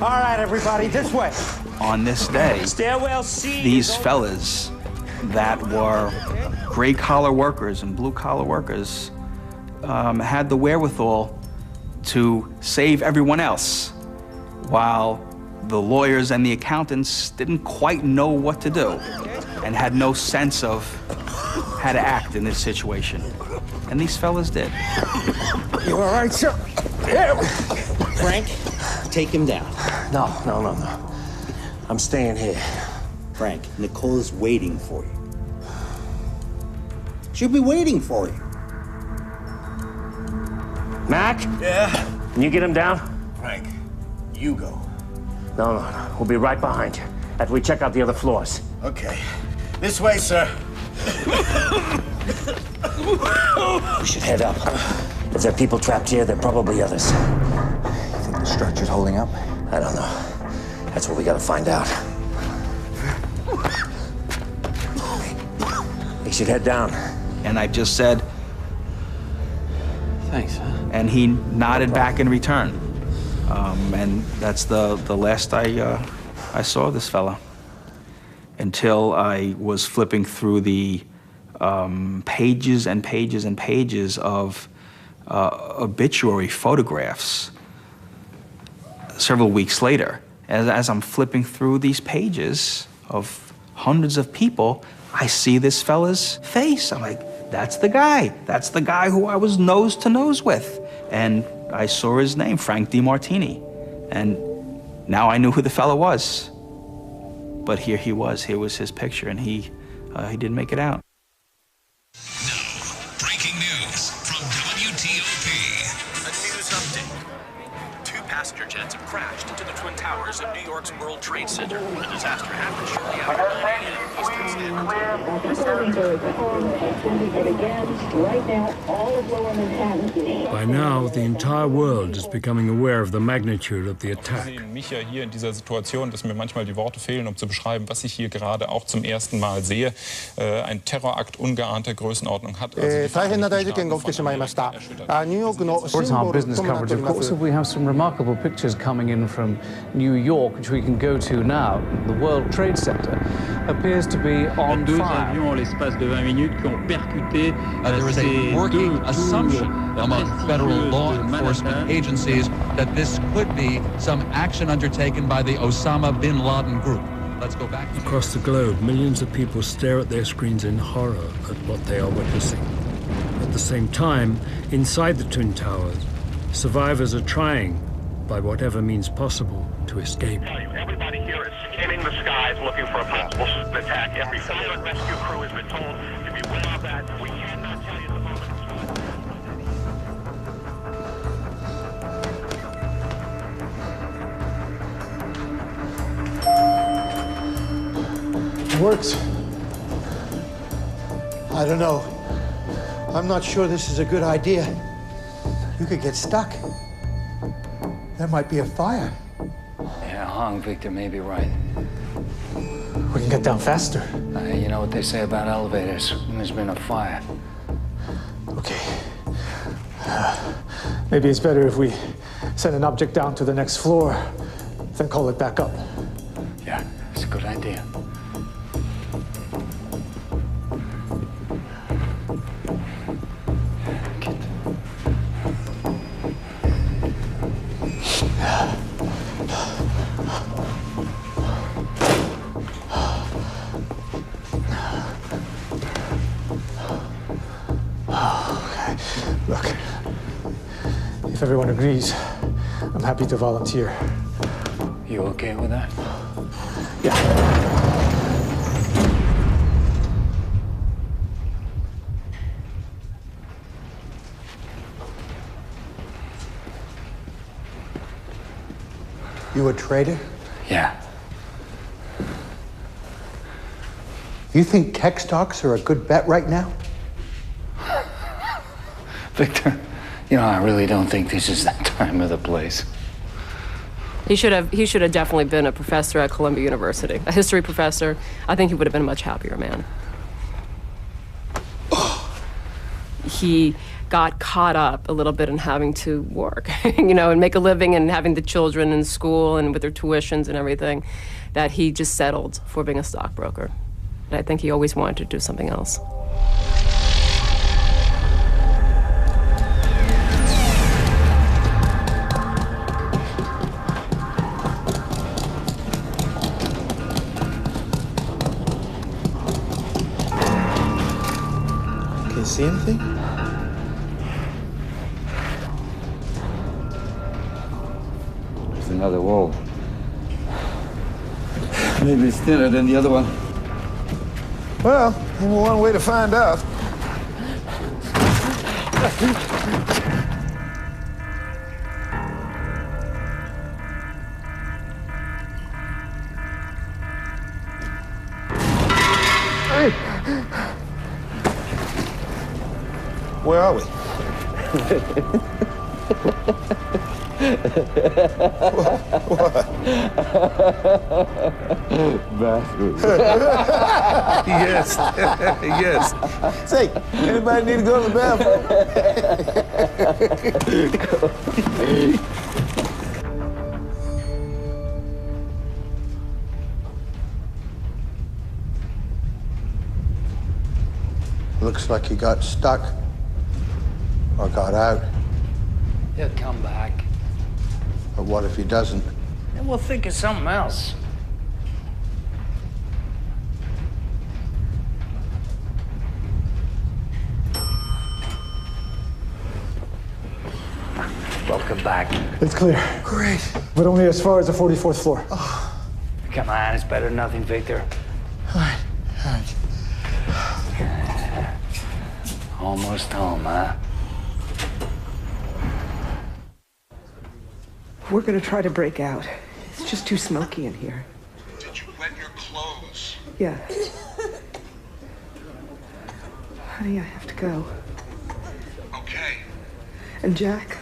All right, everybody, this way. On this day, Stairwell C. these fellas that were gray-collar workers and blue-collar workers had the wherewithal to save everyone else, while the lawyers and the accountants didn't quite know what to do and had no sense of how to act in this situation. And these fellas did. You all right, sir? Frank, take him down. No. I'm staying here. Frank, Nicole is waiting for you. She'll be waiting for you. Mac? Yeah? Can you get him down? Frank, you go. No. We'll be right behind you after we check out the other floors. Okay. This way, sir. We should head up. If there are people trapped here, there are probably others. You think the structure's holding up? I don't know. That's what we gotta find out. He should head down. And I just said, Thanks, huh? and he nodded back in return. And that's the last I saw of this fella, until I was flipping through the pages and pages and pages of obituary photographs several weeks later. As I'm flipping through these pages of hundreds of people, I see this fella's face. I'm like, that's the guy. That's the guy who I was nose to nose with. And I saw his name, Frank DeMartini. And now I knew who the fella was. But here he was. Here was his picture, and he didn't make it out. Breaking news from WTOP. A news update. 2 passenger jets have crashed into the Twin Towers of New York's World Trade Center. The disaster happened shortly after 9 a.m. Eastern By now, the entire world is becoming aware of the magnitude of the attack. Sie sehen mich ja hier in dieser Situation, dass mir manchmal die Worte fehlen, um zu beschreiben, was ich hier gerade auch zum ersten Mal sehe. Ein Terrorakt ungeahnter Größenordnung hat. Business coverage. Of course, we have some remarkable pictures coming in from New York, which we can go to now. The World Trade Center appears to be on fire. There is a working assumption among federal law enforcement agencies that this could be some action undertaken by the Osama bin Laden group. Let's go back. Across the globe, millions of people stare at their screens in horror at what they are witnessing. At the same time, inside the Twin Towers, survivors are trying, by whatever means possible, to escape. Everybody here is scanning the skies looking for a possible attack. Every fire and rescue crew has been told to beware of that. We cannot tell you at the moment. It works. I don't know. I'm not sure this is a good idea. You could get stuck. There might be a fire. Yeah, Hong, Victor may be right. We can get down faster. You know what they say about elevators when there's been a fire. Okay. Maybe it's better if we send an object down to the next floor, then call it back up. Yeah, it's a good idea. Look, if everyone agrees, I'm happy to volunteer. You okay with that? Yeah. You a traitor? Yeah. You think tech stocks are a good bet right now? Victor, you know, I really don't think this is the time or the place. He should have definitely been a professor at Columbia University, a history professor. I think he would have been a much happier man. He got caught up a little bit in having to work, you know, and make a living and having the children in school and with their tuitions and everything, that he just settled for being a stockbroker. And I think he always wanted to do something else. Can you see anything? There's another wall. Maybe it's thinner than the other one. Well, only one way to find out. Hey! Where are we? Bathroom. Yes. Yes. Say, anybody need to go to the bathroom? Looks like he got stuck or got out. He'll come back. But what if he doesn't? Then we'll think of something else. Welcome back. It's clear. Great. But only as far as the 44th floor. Come on, it's better than nothing, Victor. All right. Almost home, huh? We're gonna try to break out. It's just too smoky in here. Did you wet your clothes? Yeah. Honey, I have to go. Okay. And Jack,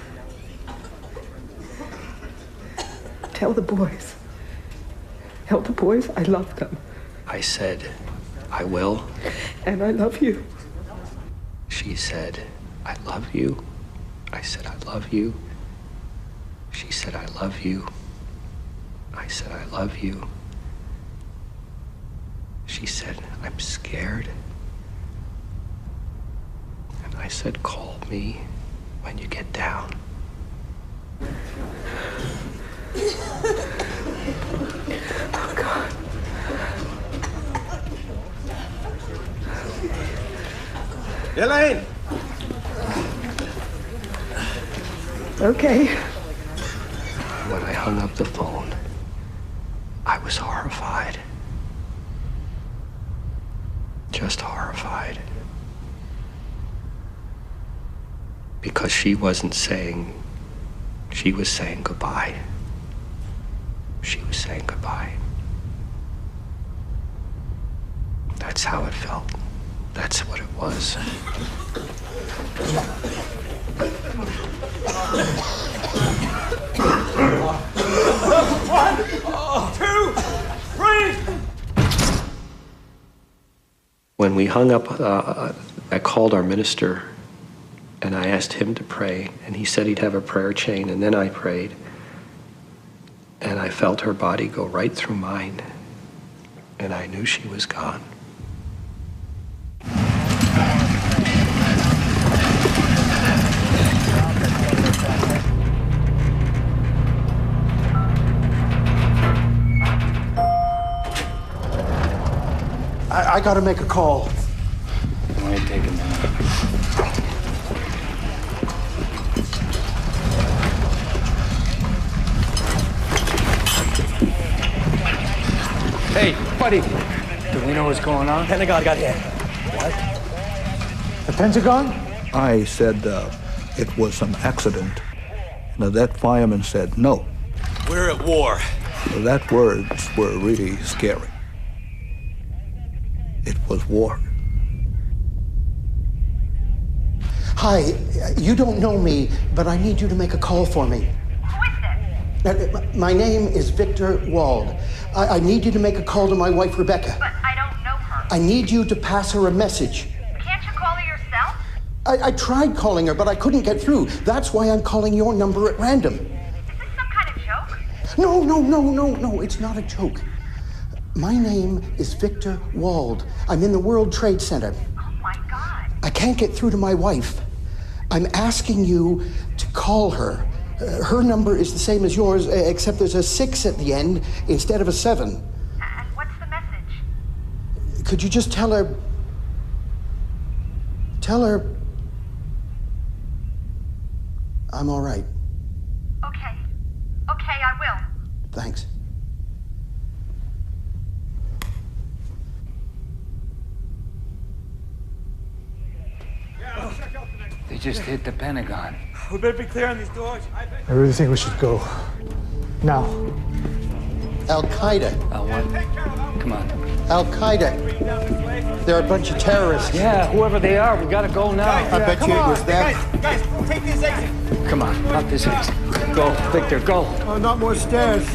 tell the boys. Tell the boys I love them. I said, I will. And I love you. She said, I love you. I said, I love you. She said, I love you. I said, I love you. She said, I'm scared. And I said, call me when you get down. Oh, God. Elaine! Okay. When I hung up the phone, I was horrified. Just horrified. Because she wasn't saying, she was saying goodbye. She was saying goodbye. That's how it felt. That's what it was. 1, 2, 3. When we hung up, I called our minister and I asked him to pray, and he said he'd have a prayer chain, and then I prayed. And I felt her body go right through mine, and I knew she was gone. I gotta make a call. It might take a minute. Hey, buddy. Do we know what's going on? Pentagon got hit. What? The Pentagon? I said it was an accident. Now that fireman said no. We're at war. That words were really scary. It was war. Hi, you don't know me, but I need you to make a call for me. Who is this? My name is Victor Wald. I need you to make a call to my wife, Rebecca. But I don't know her. I need you to pass her a message. Can't you call her yourself? I tried calling her, but I couldn't get through. That's why I'm calling your number at random. Is this some kind of joke? No, it's not a joke. My name is Victor Wald. I'm in the World Trade Center. Oh my God. I can't get through to my wife. I'm asking you to call her. Her number is the same as yours, except there's a 6 at the end instead of a 7. And what's the message? Could you just tell her... I'm all right. Okay, I will. Thanks. They just hit the Pentagon. We better be clear on these doors. I really think we should go. Now. Al-Qaeda. L1. Come on. Al-Qaeda. They're a bunch of terrorists. Yeah, whoever they are, we gotta go now. I bet you it was them. Guys, take this exit. Come on, up this exit. Go, Victor, go. Oh, not more stairs.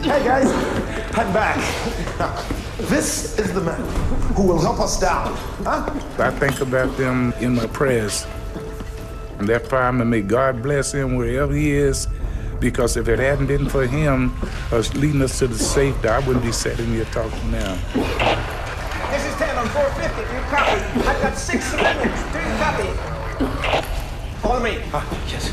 Hey guys, I'm back. Now, this is the man who will help us down, huh? I think about them in my prayers. And that fireman, may God bless him wherever he is, because if it hadn't been for him leading us to the safety, I wouldn't be sitting here talking now. This is 10 on 450. Do you copy? I've got 6 civilians. Do you copy? Follow me. Yes.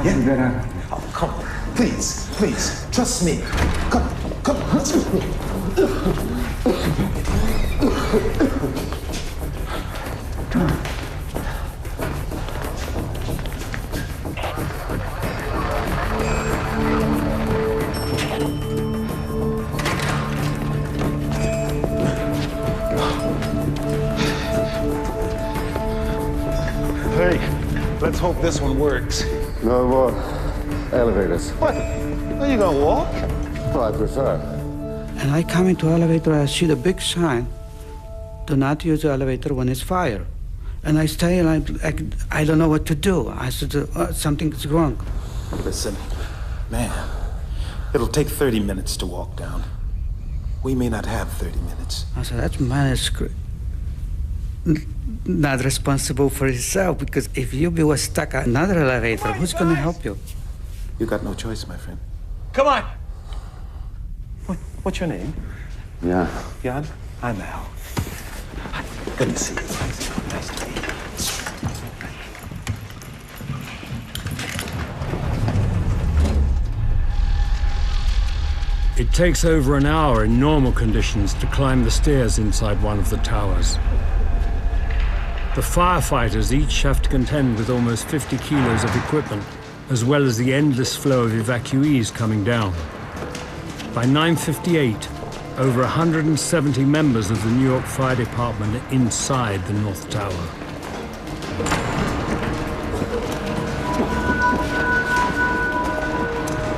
Yeah. Oh, come on. Please, trust me. Come, let's go. Hey, let's hope this one works. No more elevators. What? Are you gonna walk? Well, I prefer. And I come into elevator, I see the big sign, do not use the elevator when it's fire. And I stay and I don't know what to do. I said, something's wrong. Listen, man, it'll take 30 minutes to walk down. We may not have 30 minutes. I said, that man is not responsible for himself, because if you was stuck at another elevator, who's going to help you? You got no choice, my friend. Come on. What's your name? Yeah. Jan? I'm Al. Good to see you. Nice to meet you. It takes over an hour in normal conditions to climb the stairs inside one of the towers. The firefighters each have to contend with almost 50 kilos of equipment, as well as the endless flow of evacuees coming down. By 9:58, over 170 members of the New York Fire Department are inside the North Tower.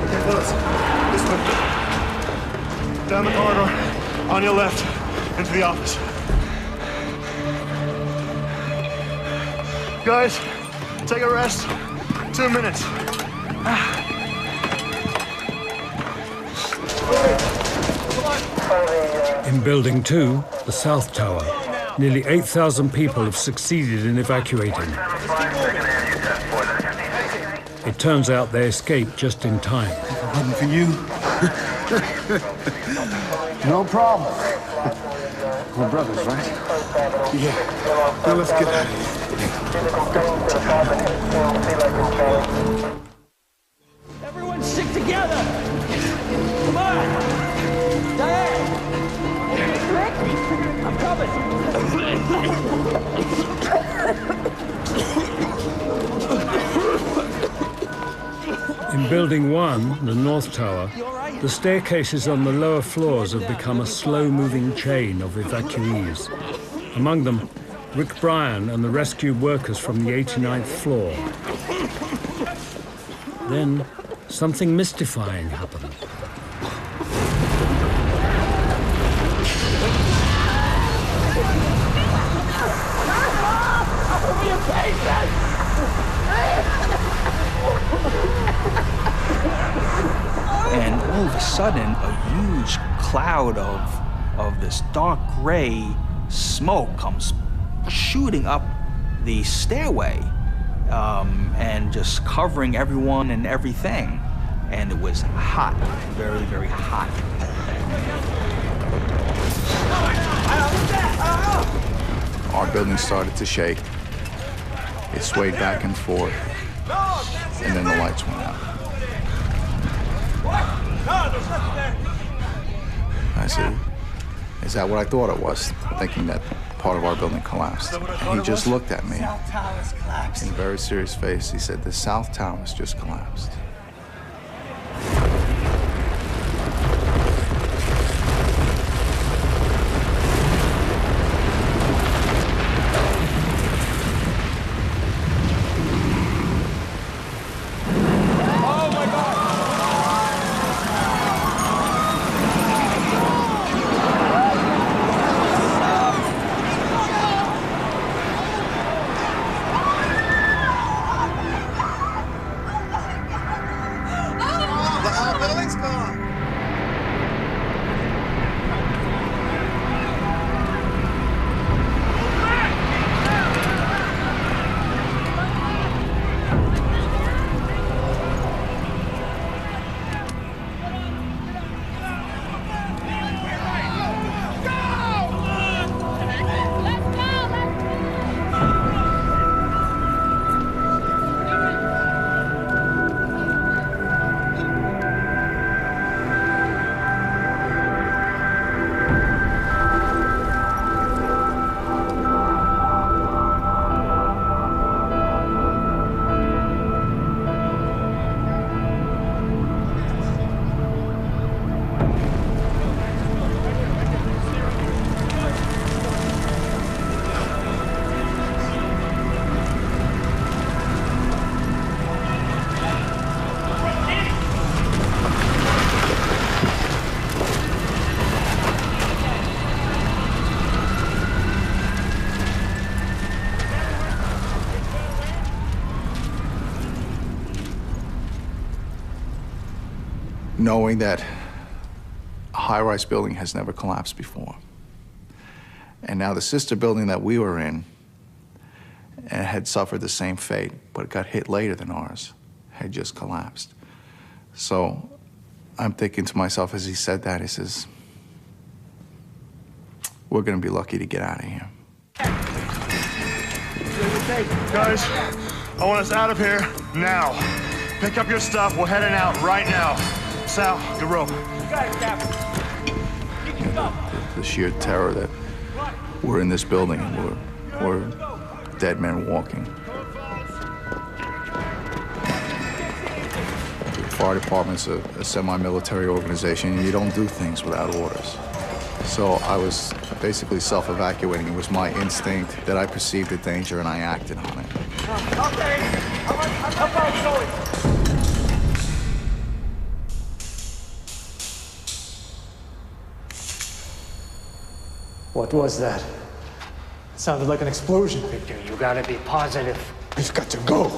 Okay, fellas, this way. Down the corridor, on your left, into the office. Guys, take a rest. 2 minutes. In Building 2, the South Tower, nearly 8,000 people have succeeded in evacuating. It turns out they escaped just in time. If it wasn't for you. No problem. We're brothers, right? Yeah. Now let's get out of here. Everyone stick together. Come on. Diane. Rick, I'm coming. In Building 1, the North Tower, The staircases on the lower floors have become a slow-moving chain of evacuees. Among them, Rick Bryan and the rescued workers from the 89th floor. Then, something mystifying happened. And all of a sudden, a huge cloud of this dark gray smoke comes shooting up the stairway and just covering everyone and everything. And it was hot, very, very hot. Our building started to shake. It swayed back and forth, and then the lights went out. I said, is that what I thought it was? Thinking that part of our building collapsed. And he just looked at me in a very serious face. He said, the South Tower's just collapsed. Knowing that a high-rise building has never collapsed before. And now the sister building that we were in had suffered the same fate, but it got hit later than ours, had just collapsed. So I'm thinking to myself as he said that, he says, we're gonna be lucky to get out of here. Guys, I want us out of here now. Pick up your stuff, we're heading out right now. Sal, the rope. You got it, Captain. You can go. The sheer terror that we're in this building and we're dead men walking. The fire department's a semi-military organization, and you don't do things without orders. So I was basically self-evacuating. It was my instinct that I perceived the danger and I acted on it. Okay. How about going? What was that? It sounded like an explosion. Victor, you gotta be positive. We've got to go.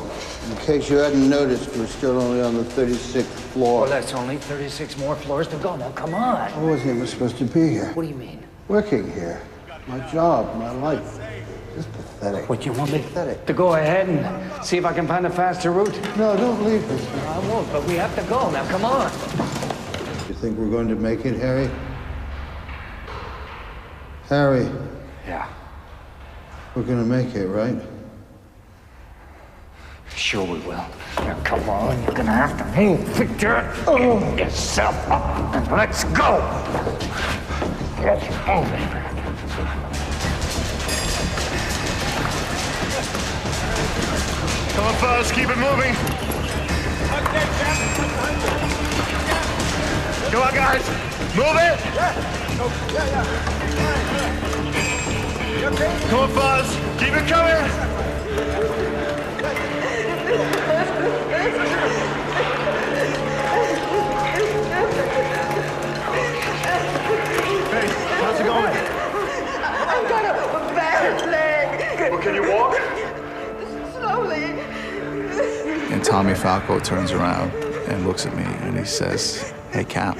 In case you hadn't noticed, we're still only on the 36th floor. Well, that's only 36 more floors to go. Now, come on. I wasn't even supposed to be here. What do you mean? Working here. My job, my life. Just pathetic. What, you want me Pathetic. to go ahead and see if I can find a faster route? No, don't leave us. I won't, but we have to go. Now, come on. You think we're going to make it, Harry? Harry. Yeah. We're gonna make it, right? Sure we will. Now, come on. You're gonna have to move, Victor. Get yourself up and let's go. Get moving. Come on, fellas, keep it moving. Okay, Captain. Come on, guys. Move it. Come on, Fuzz. Keep it coming. Hey, how's it going? I've got a bad leg. Well, can you walk? Slowly. And Tommy Falco turns around and looks at me and he says, "Hey, Cap,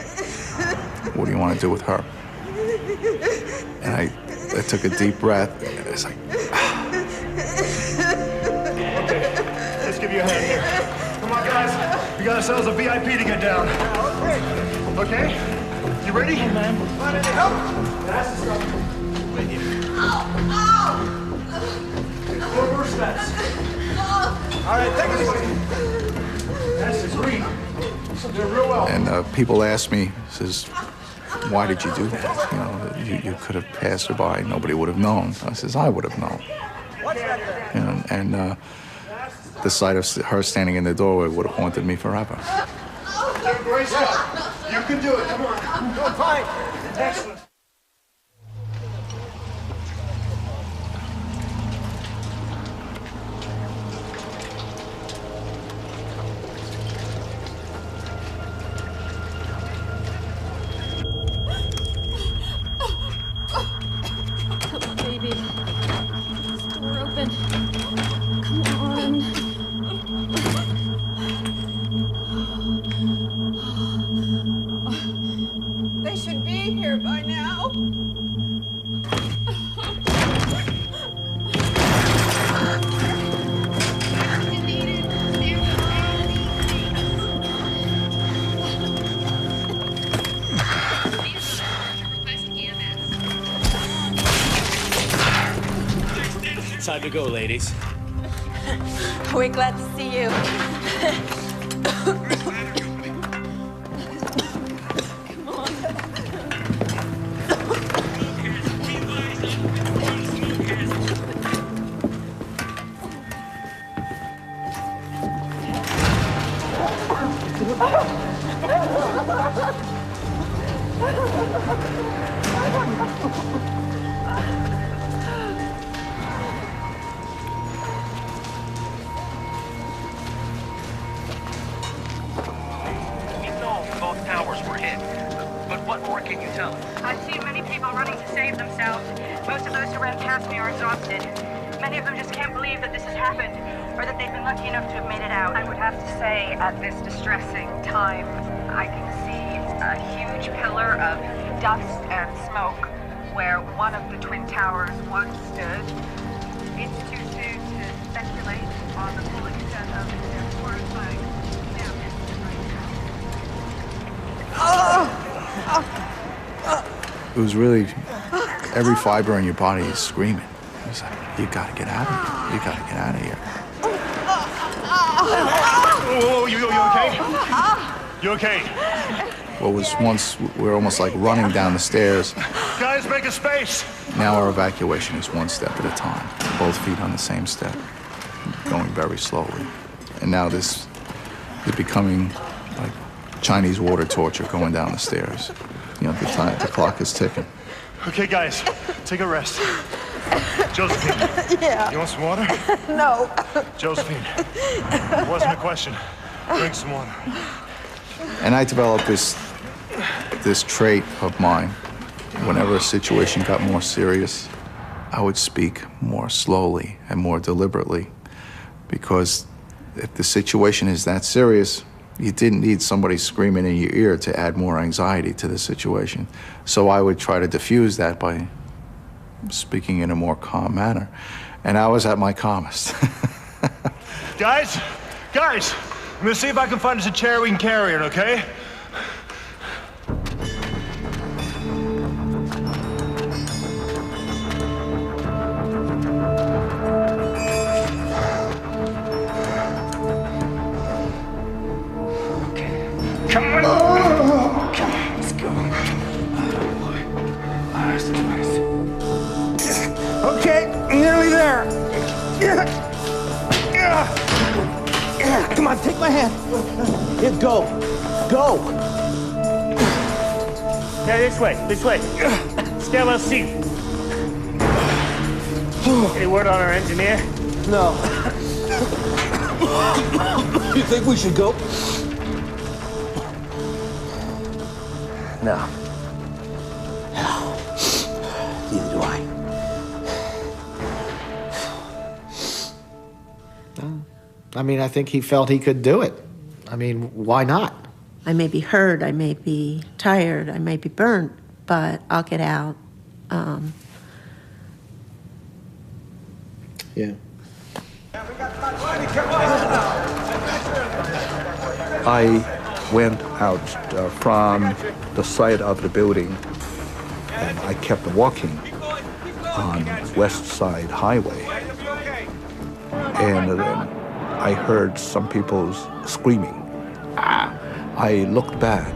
what do you want to do with her?" And I took a deep breath. It's like, Okay, let's give you a hand here. Come on, guys. We got ourselves a VIP to get down. Okay? You ready? Hey, man. Want any help? That's the stuff. Wait here. Four more steps. All right, take it easy. That's the green. Doing real well. and people ask me, says, "Why did you do that? You know, you could have passed her by, nobody would have known." I says, "I would have known." You know, and the sight of her standing in the doorway would have haunted me forever. Great stuff. You can do it. Come on. Doing fine. Excellent. Come on, baby. This door open. Come on. They should be here by now. Time to go, ladies. We're glad to see you. Come on. Both towers were hit. But what more can you tell us? I've seen many people running to save themselves. Most of those who ran past me are exhausted. Many of them just can't believe that this has happened, or that they've been lucky enough to have made it out. I would have to say, at this distressing time, I can see a huge pillar of dust and smoke where one of the twin towers once stood. It's too soon to speculate on the full extent of their horrifying damage right now. It was really, every fiber in your body is screaming. It was like, you gotta get out of here. You gotta get out of here. Whoa, you okay? You okay? What was once, we were almost like running down the stairs. Guys, make a space. Now our evacuation is one step at a time. Both feet on the same step, going very slowly. And now this is becoming like Chinese water torture going down the stairs. You know, the clock is ticking. Okay, guys, take a rest. Josephine. Yeah. You want some water? No. Josephine. It wasn't a question. Drink some water. And I developed this trait of mine. Whenever a situation got more serious, I would speak more slowly and more deliberately. Because if the situation is that serious, you didn't need somebody screaming in your ear to add more anxiety to the situation. So I would try to diffuse that by speaking in a more calm manner. And I was at my calmest. Guys, I'm gonna see if I can find us a chair we can carry it, okay? Come on. Come on, let's go. Okay, nearly there. Come on, take my hand. Yeah, go. Yeah, this way, this way. Stairwell C. Any word on our engineer? No. You think we should go? No. Neither do I. I mean, I think he felt he could do it. I mean, why not? I may be hurt, I may be tired, I may be burnt, but I'll get out. Yeah. I went out from the side of the building and I kept walking on West Side Highway. And then I heard some people screaming. I looked back.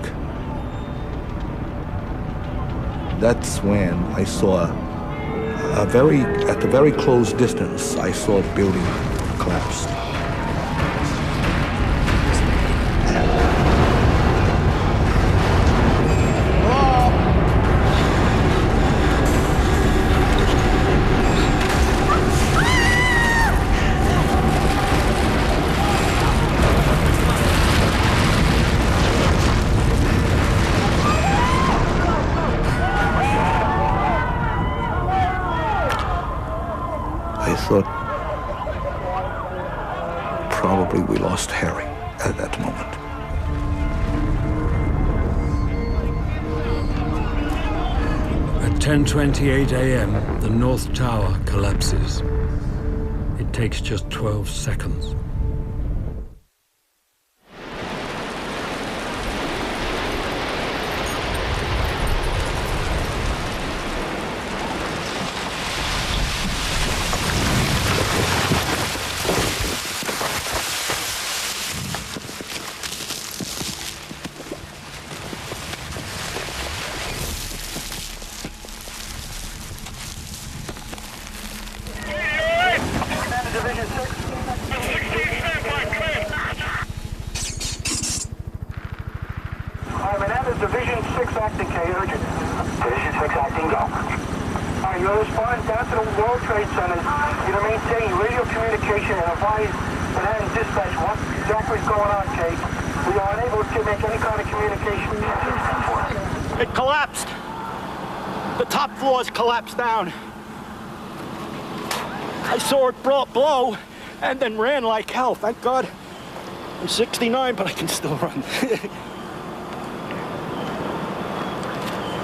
That's when I saw at the very close distance, I saw the building collapse. I thought probably we lost Harry at that moment. At 10:28 a.m., the North Tower collapses. It takes just 12 seconds. Division 6 acting, K, urgent. Division 6 acting, go. All right, you're responding down to the World Trade Center. You're to maintain radio communication and advise Manhattan Dispatch what exactly is going on, K. We are unable to make any kind of communication. It collapsed. The top floors collapsed down. I saw it blow and then ran like hell. Thank God. I'm 69, but I can still run.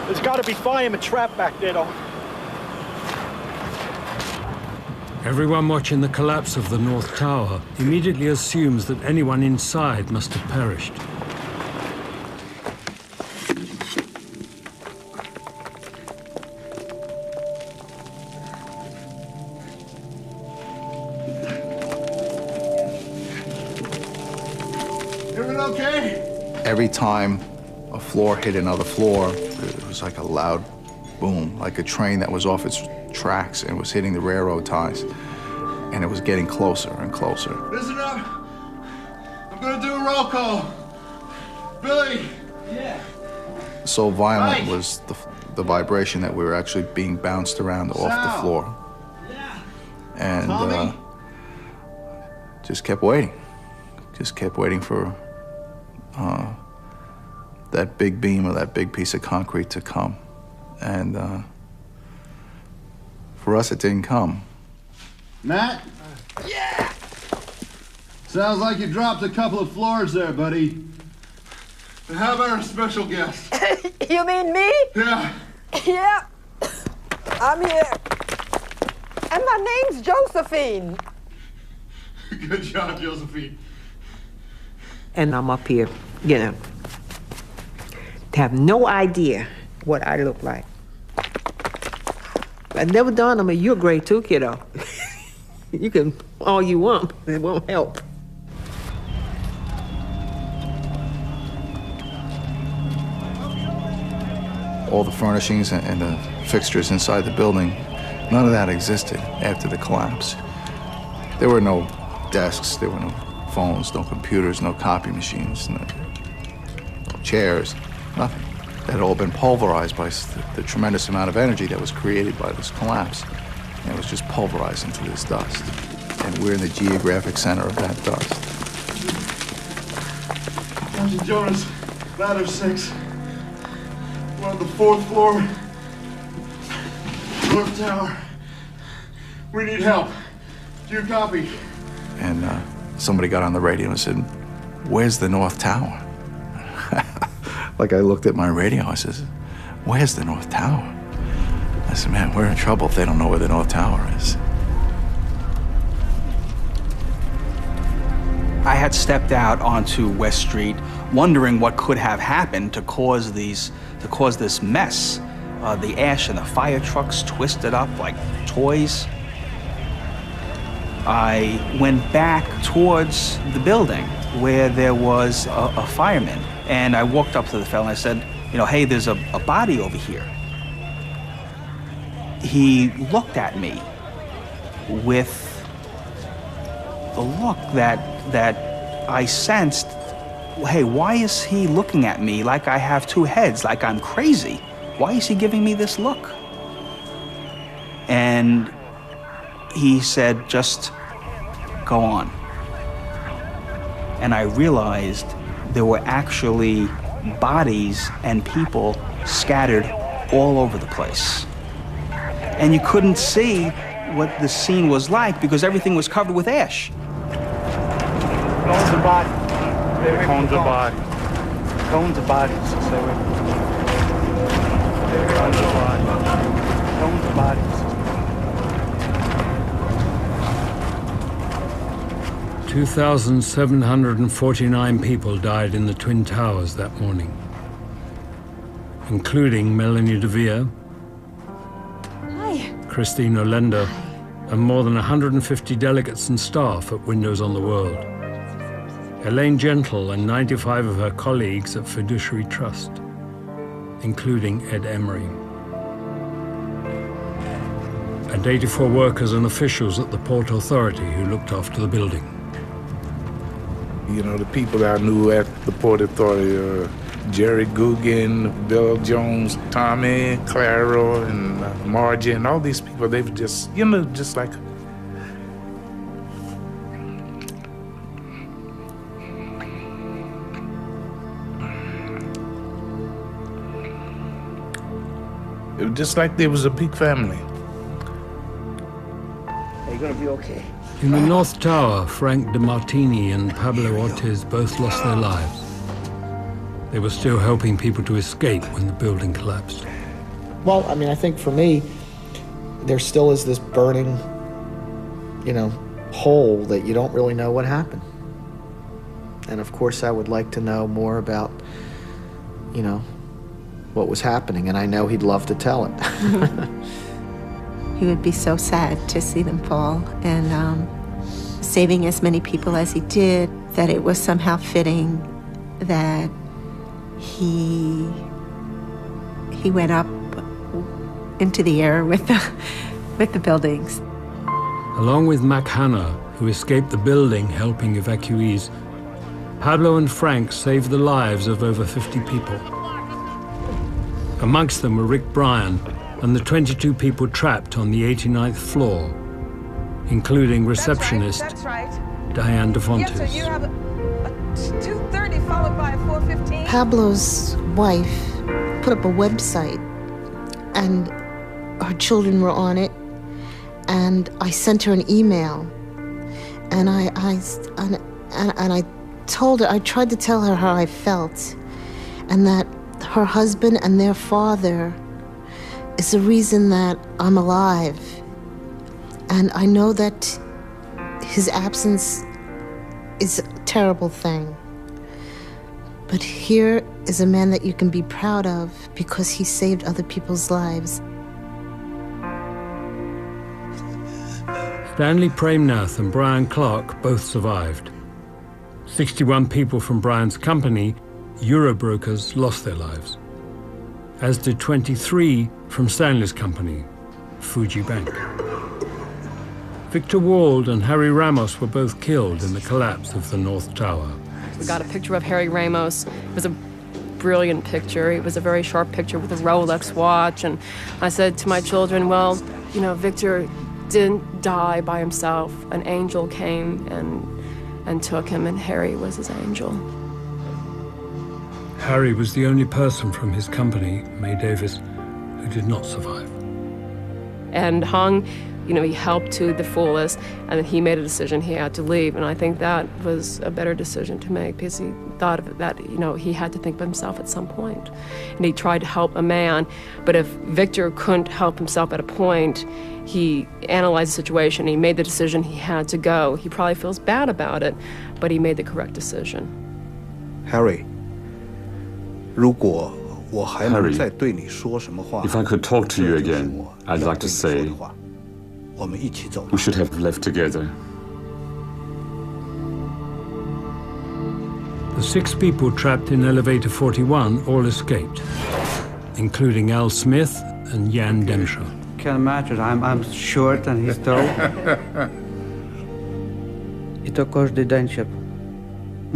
There's got to be firemen trapped back there, though. Everyone watching the collapse of the North Tower immediately assumes that anyone inside must have perished. Everything okay? Every time a floor hit another floor, it was like a loud boom, like a train that was off its tracks and was hitting the railroad ties. And it was getting closer and closer. Listen up. I'm gonna do a roll call. Billy. Yeah. So violent was the vibration that we were actually being bounced around off the floor. Yeah. And just kept waiting. Just kept waiting for that big beam or that big piece of concrete to come. And for us, it didn't come. Matt? Yeah! Sounds like you dropped a couple of floors there, buddy. How about our special guest? You mean me? Yeah. Yeah. I'm here. And my name's Josephine. Good job, Josephine. And I'm up here, you know, to have no idea what I look like. It never dawned on me, you're great too, kiddo. You can all you want, it won't help. All the furnishings and the fixtures inside the building, none of that existed after the collapse. There were no desks, there were no phones, no computers, no copy machines, no chairs, nothing. that had all been pulverized by the tremendous amount of energy that was created by this collapse. And it was just pulverized into this dust. And we're in the geographic center of that dust. Sergeant Jonas, ladder 6. We're on the 4th floor. North Tower. We need help. Do you copy? And somebody got on the radio and said, "Where's the North Tower?" Like I looked at my radio, I says, "Where's the North Tower?" I said, "Man, we're in trouble if they don't know where the North Tower is." I had stepped out onto West Street, wondering what could have happened to cause this mess. The ash and the fire trucks twisted up like toys. I went back towards the building where there was a fireman, and I walked up to the fellow and I said, "Hey, there's a body over here." He looked at me with the look that I sensed, hey, why is he looking at me like I have two heads, like I'm crazy? Why is he giving me this look? And he said, "Just go on." And I realized there were actually bodies and people scattered all over the place. And you couldn't see what the scene was like because everything was covered with ash. Cones of body. Cones of body. Cones of bodies. Stay away. Cones of bodies. Cones of bodies. 2,749 people died in the Twin Towers that morning, including Melanie DeVere, Christine Olender, and more than 150 delegates and staff at Windows on the World. Elaine Gentle and 95 of her colleagues at Fiduciary Trust, including Ed Emery. And 84 workers and officials at the Port Authority who looked after the building. The people I knew at the Port Authority, Jerry Guggen, Bill Jones, Tommy, Clara, and Margie, and all these people, they were just, just like... It was just like there was a big family. Are you gonna be okay? In the North Tower, Frank DeMartini and Pablo Ortiz both lost their lives. They were still helping people to escape when the building collapsed. Well, I mean, I think for me, there still is this burning, hole that you don't really know what happened. And of course, I would like to know more about, what was happening, and I know he'd love to tell it. He would be so sad to see them fall, and saving as many people as he did, that it was somehow fitting that he went up into the air with the buildings. Along with Mac Hanna, who escaped the building helping evacuees, Pablo and Frank saved the lives of over 50 people. Amongst them were Rick Bryan and the 22 people trapped on the 89th floor, including receptionist Diane DeFontes. Yes, sir, you have a 2:30 followed by a 4:15. Pablo's wife put up a website, and her children were on it, and I sent her an email, and I told her, I tried to tell her how I felt, and that her husband and their father is the reason that I'm alive. And I know that his absence is a terrible thing. But here is a man that you can be proud of because he saved other people's lives. Stanley Premnath and Brian Clark both survived. 61 people from Brian's company, Eurobrokers, lost their lives, as did 23 from Stanley's company, Fuji Bank. Victor Wald and Harry Ramos were both killed in the collapse of the North Tower. We got a picture of Harry Ramos. It was a brilliant picture. It was a very sharp picture with a Rolex watch. And I said to my children, well, you know, Victor didn't die by himself. An angel came and took him, and Harry was his angel. Harry was the only person from his company, May Davis, who did not survive. And Hung, you know, he helped to the fullest, and then he made a decision he had to leave. And I think that was a better decision to make, because he thought of that, you know, he had to think of himself at some point. And he tried to help a man, but if Victor couldn't help himself at a point, he analyzed the situation, he made the decision he had to go. He probably feels bad about it, but he made the correct decision. Harry, if I could talk to you again, I'd like to say, we should have left together. The 6 people trapped in elevator 41 all escaped, including Al Smith and Jan Demscher. Can't imagine. I'm short and he's tall.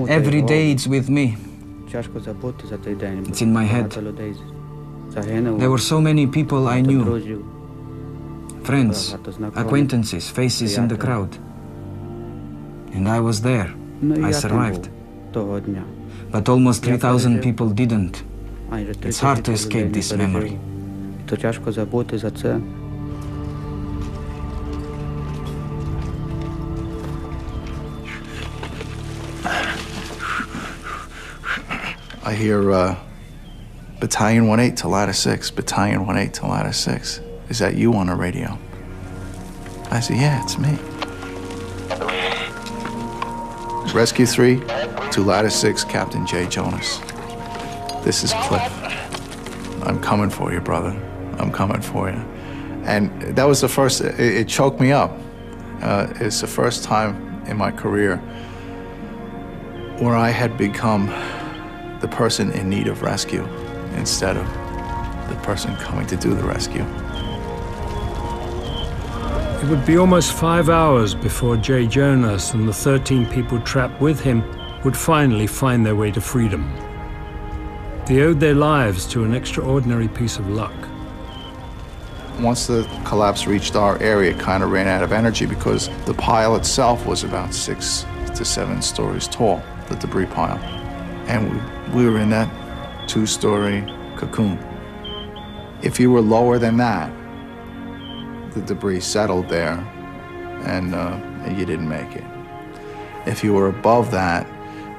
Every day it's with me. It's in my head. There were so many people I knew. Friends, acquaintances, faces in the crowd. And I was there. I survived. But almost 3,000 people didn't. It's hard to escape this memory. I hear Battalion 1-8 to Ladder 6, Battalion 1-8 to Ladder 6. Is that you on the radio? I say, yeah, it's me. Rescue 3 to Ladder 6, Captain Jay Jonas. This is Cliff. I'm coming for you, brother. I'm coming for you. And that was the first, it choked me up. It's the first time in my career where I had become the person in need of rescue instead of the person coming to do the rescue. It would be almost 5 hours before Jay Jonas and the 13 people trapped with him would finally find their way to freedom. They owed their lives to an extraordinary piece of luck. Once the collapse reached our area, it kind of ran out of energy because the pile itself was about 6 to 7 stories tall, the debris pile. And we were in that 2-story cocoon. If you were lower than that, the debris settled there and you didn't make it. If you were above that,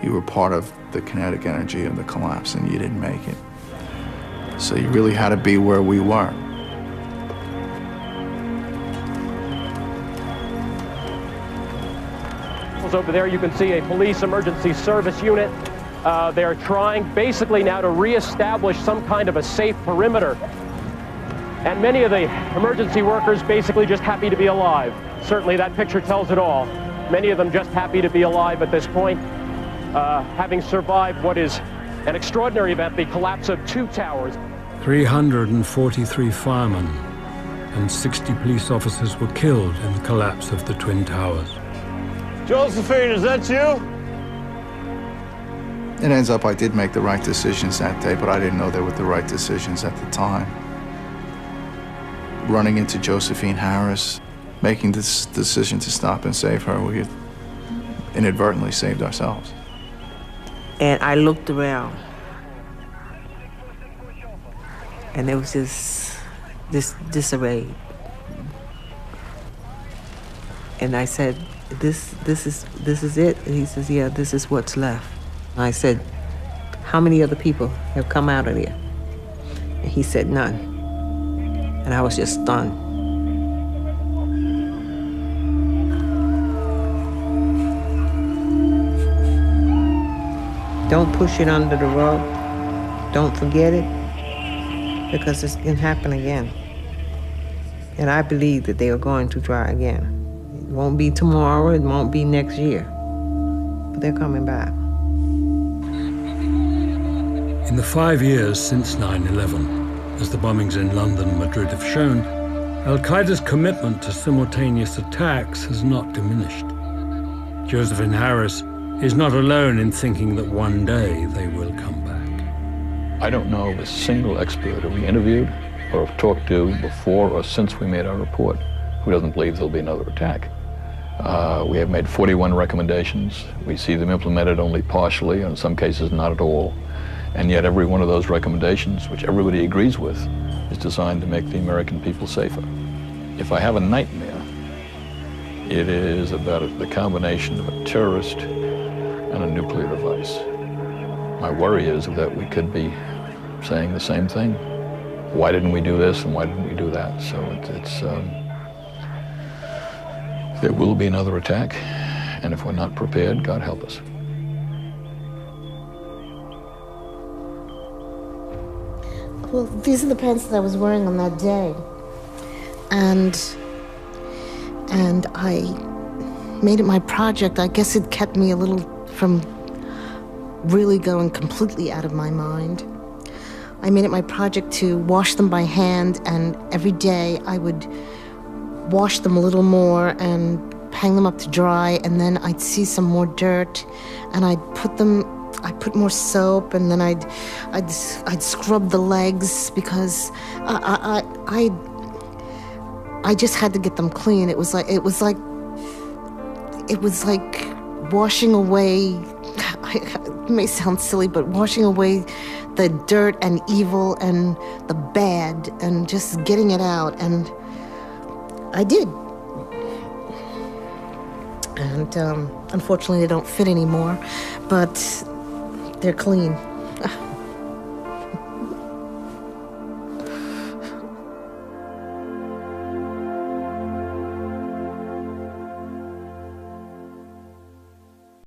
you were part of the kinetic energy of the collapse and you didn't make it. So you really had to be where we were. Over there you can see a police emergency service unit. They're trying basically now to reestablish some kind of a safe perimeter. And many of the emergency workers basically just happy to be alive. Certainly that picture tells it all. Many of them just happy to be alive at this point, having survived what is an extraordinary event, the collapse of 2 towers. 343 firemen and 60 police officers were killed in the collapse of the Twin Towers. Josephine, is that you? It ends up I did make the right decisions that day, but I didn't know they were the right decisions at the time. Running into Josephine Harris, making this decision to stop and save her, we had inadvertently saved ourselves. And I looked around, and there was just this disarray. And I said, this is it? And he says, yeah, this is what's left. And I said, how many other people have come out of there? And he said, none. And I was just stunned. Don't push it under the rug. Don't forget it, because it can happen again. And I believe that they are going to try again. It won't be tomorrow, it won't be next year, but they're coming back. In the 5 years since 9/11, as the bombings in London and Madrid have shown, Al-Qaeda's commitment to simultaneous attacks has not diminished. Josephine Harris is not alone in thinking that one day they will come back. I don't know of a single expert who we interviewed or have talked to before or since we made our report who doesn't believe there'll be another attack. We have made 41 recommendations. We see them implemented only partially, and in some cases not at all. And yet every one of those recommendations, which everybody agrees with, is designed to make the American people safer. If I have a nightmare, it is about the combination of a terrorist and a nuclear device. My worry is that we could be saying the same thing. Why didn't we do this and why didn't we do that? So there will be another attack, and if we're not prepared, God help us. Well, these are the pants that I was wearing on that day. And I made it my project. I guess it kept me a little from really going completely out of my mind. I made it my project to wash them by hand, and every day I would wash them a little more and hang them up to dry, and then I'd see some more dirt, and I'd put more soap, and then I'd scrub the legs because I just had to get them clean. It was like washing away. It may sound silly, but washing away the dirt and evil and the bad and just getting it out, and I did. And unfortunately, they don't fit anymore, but they're clean.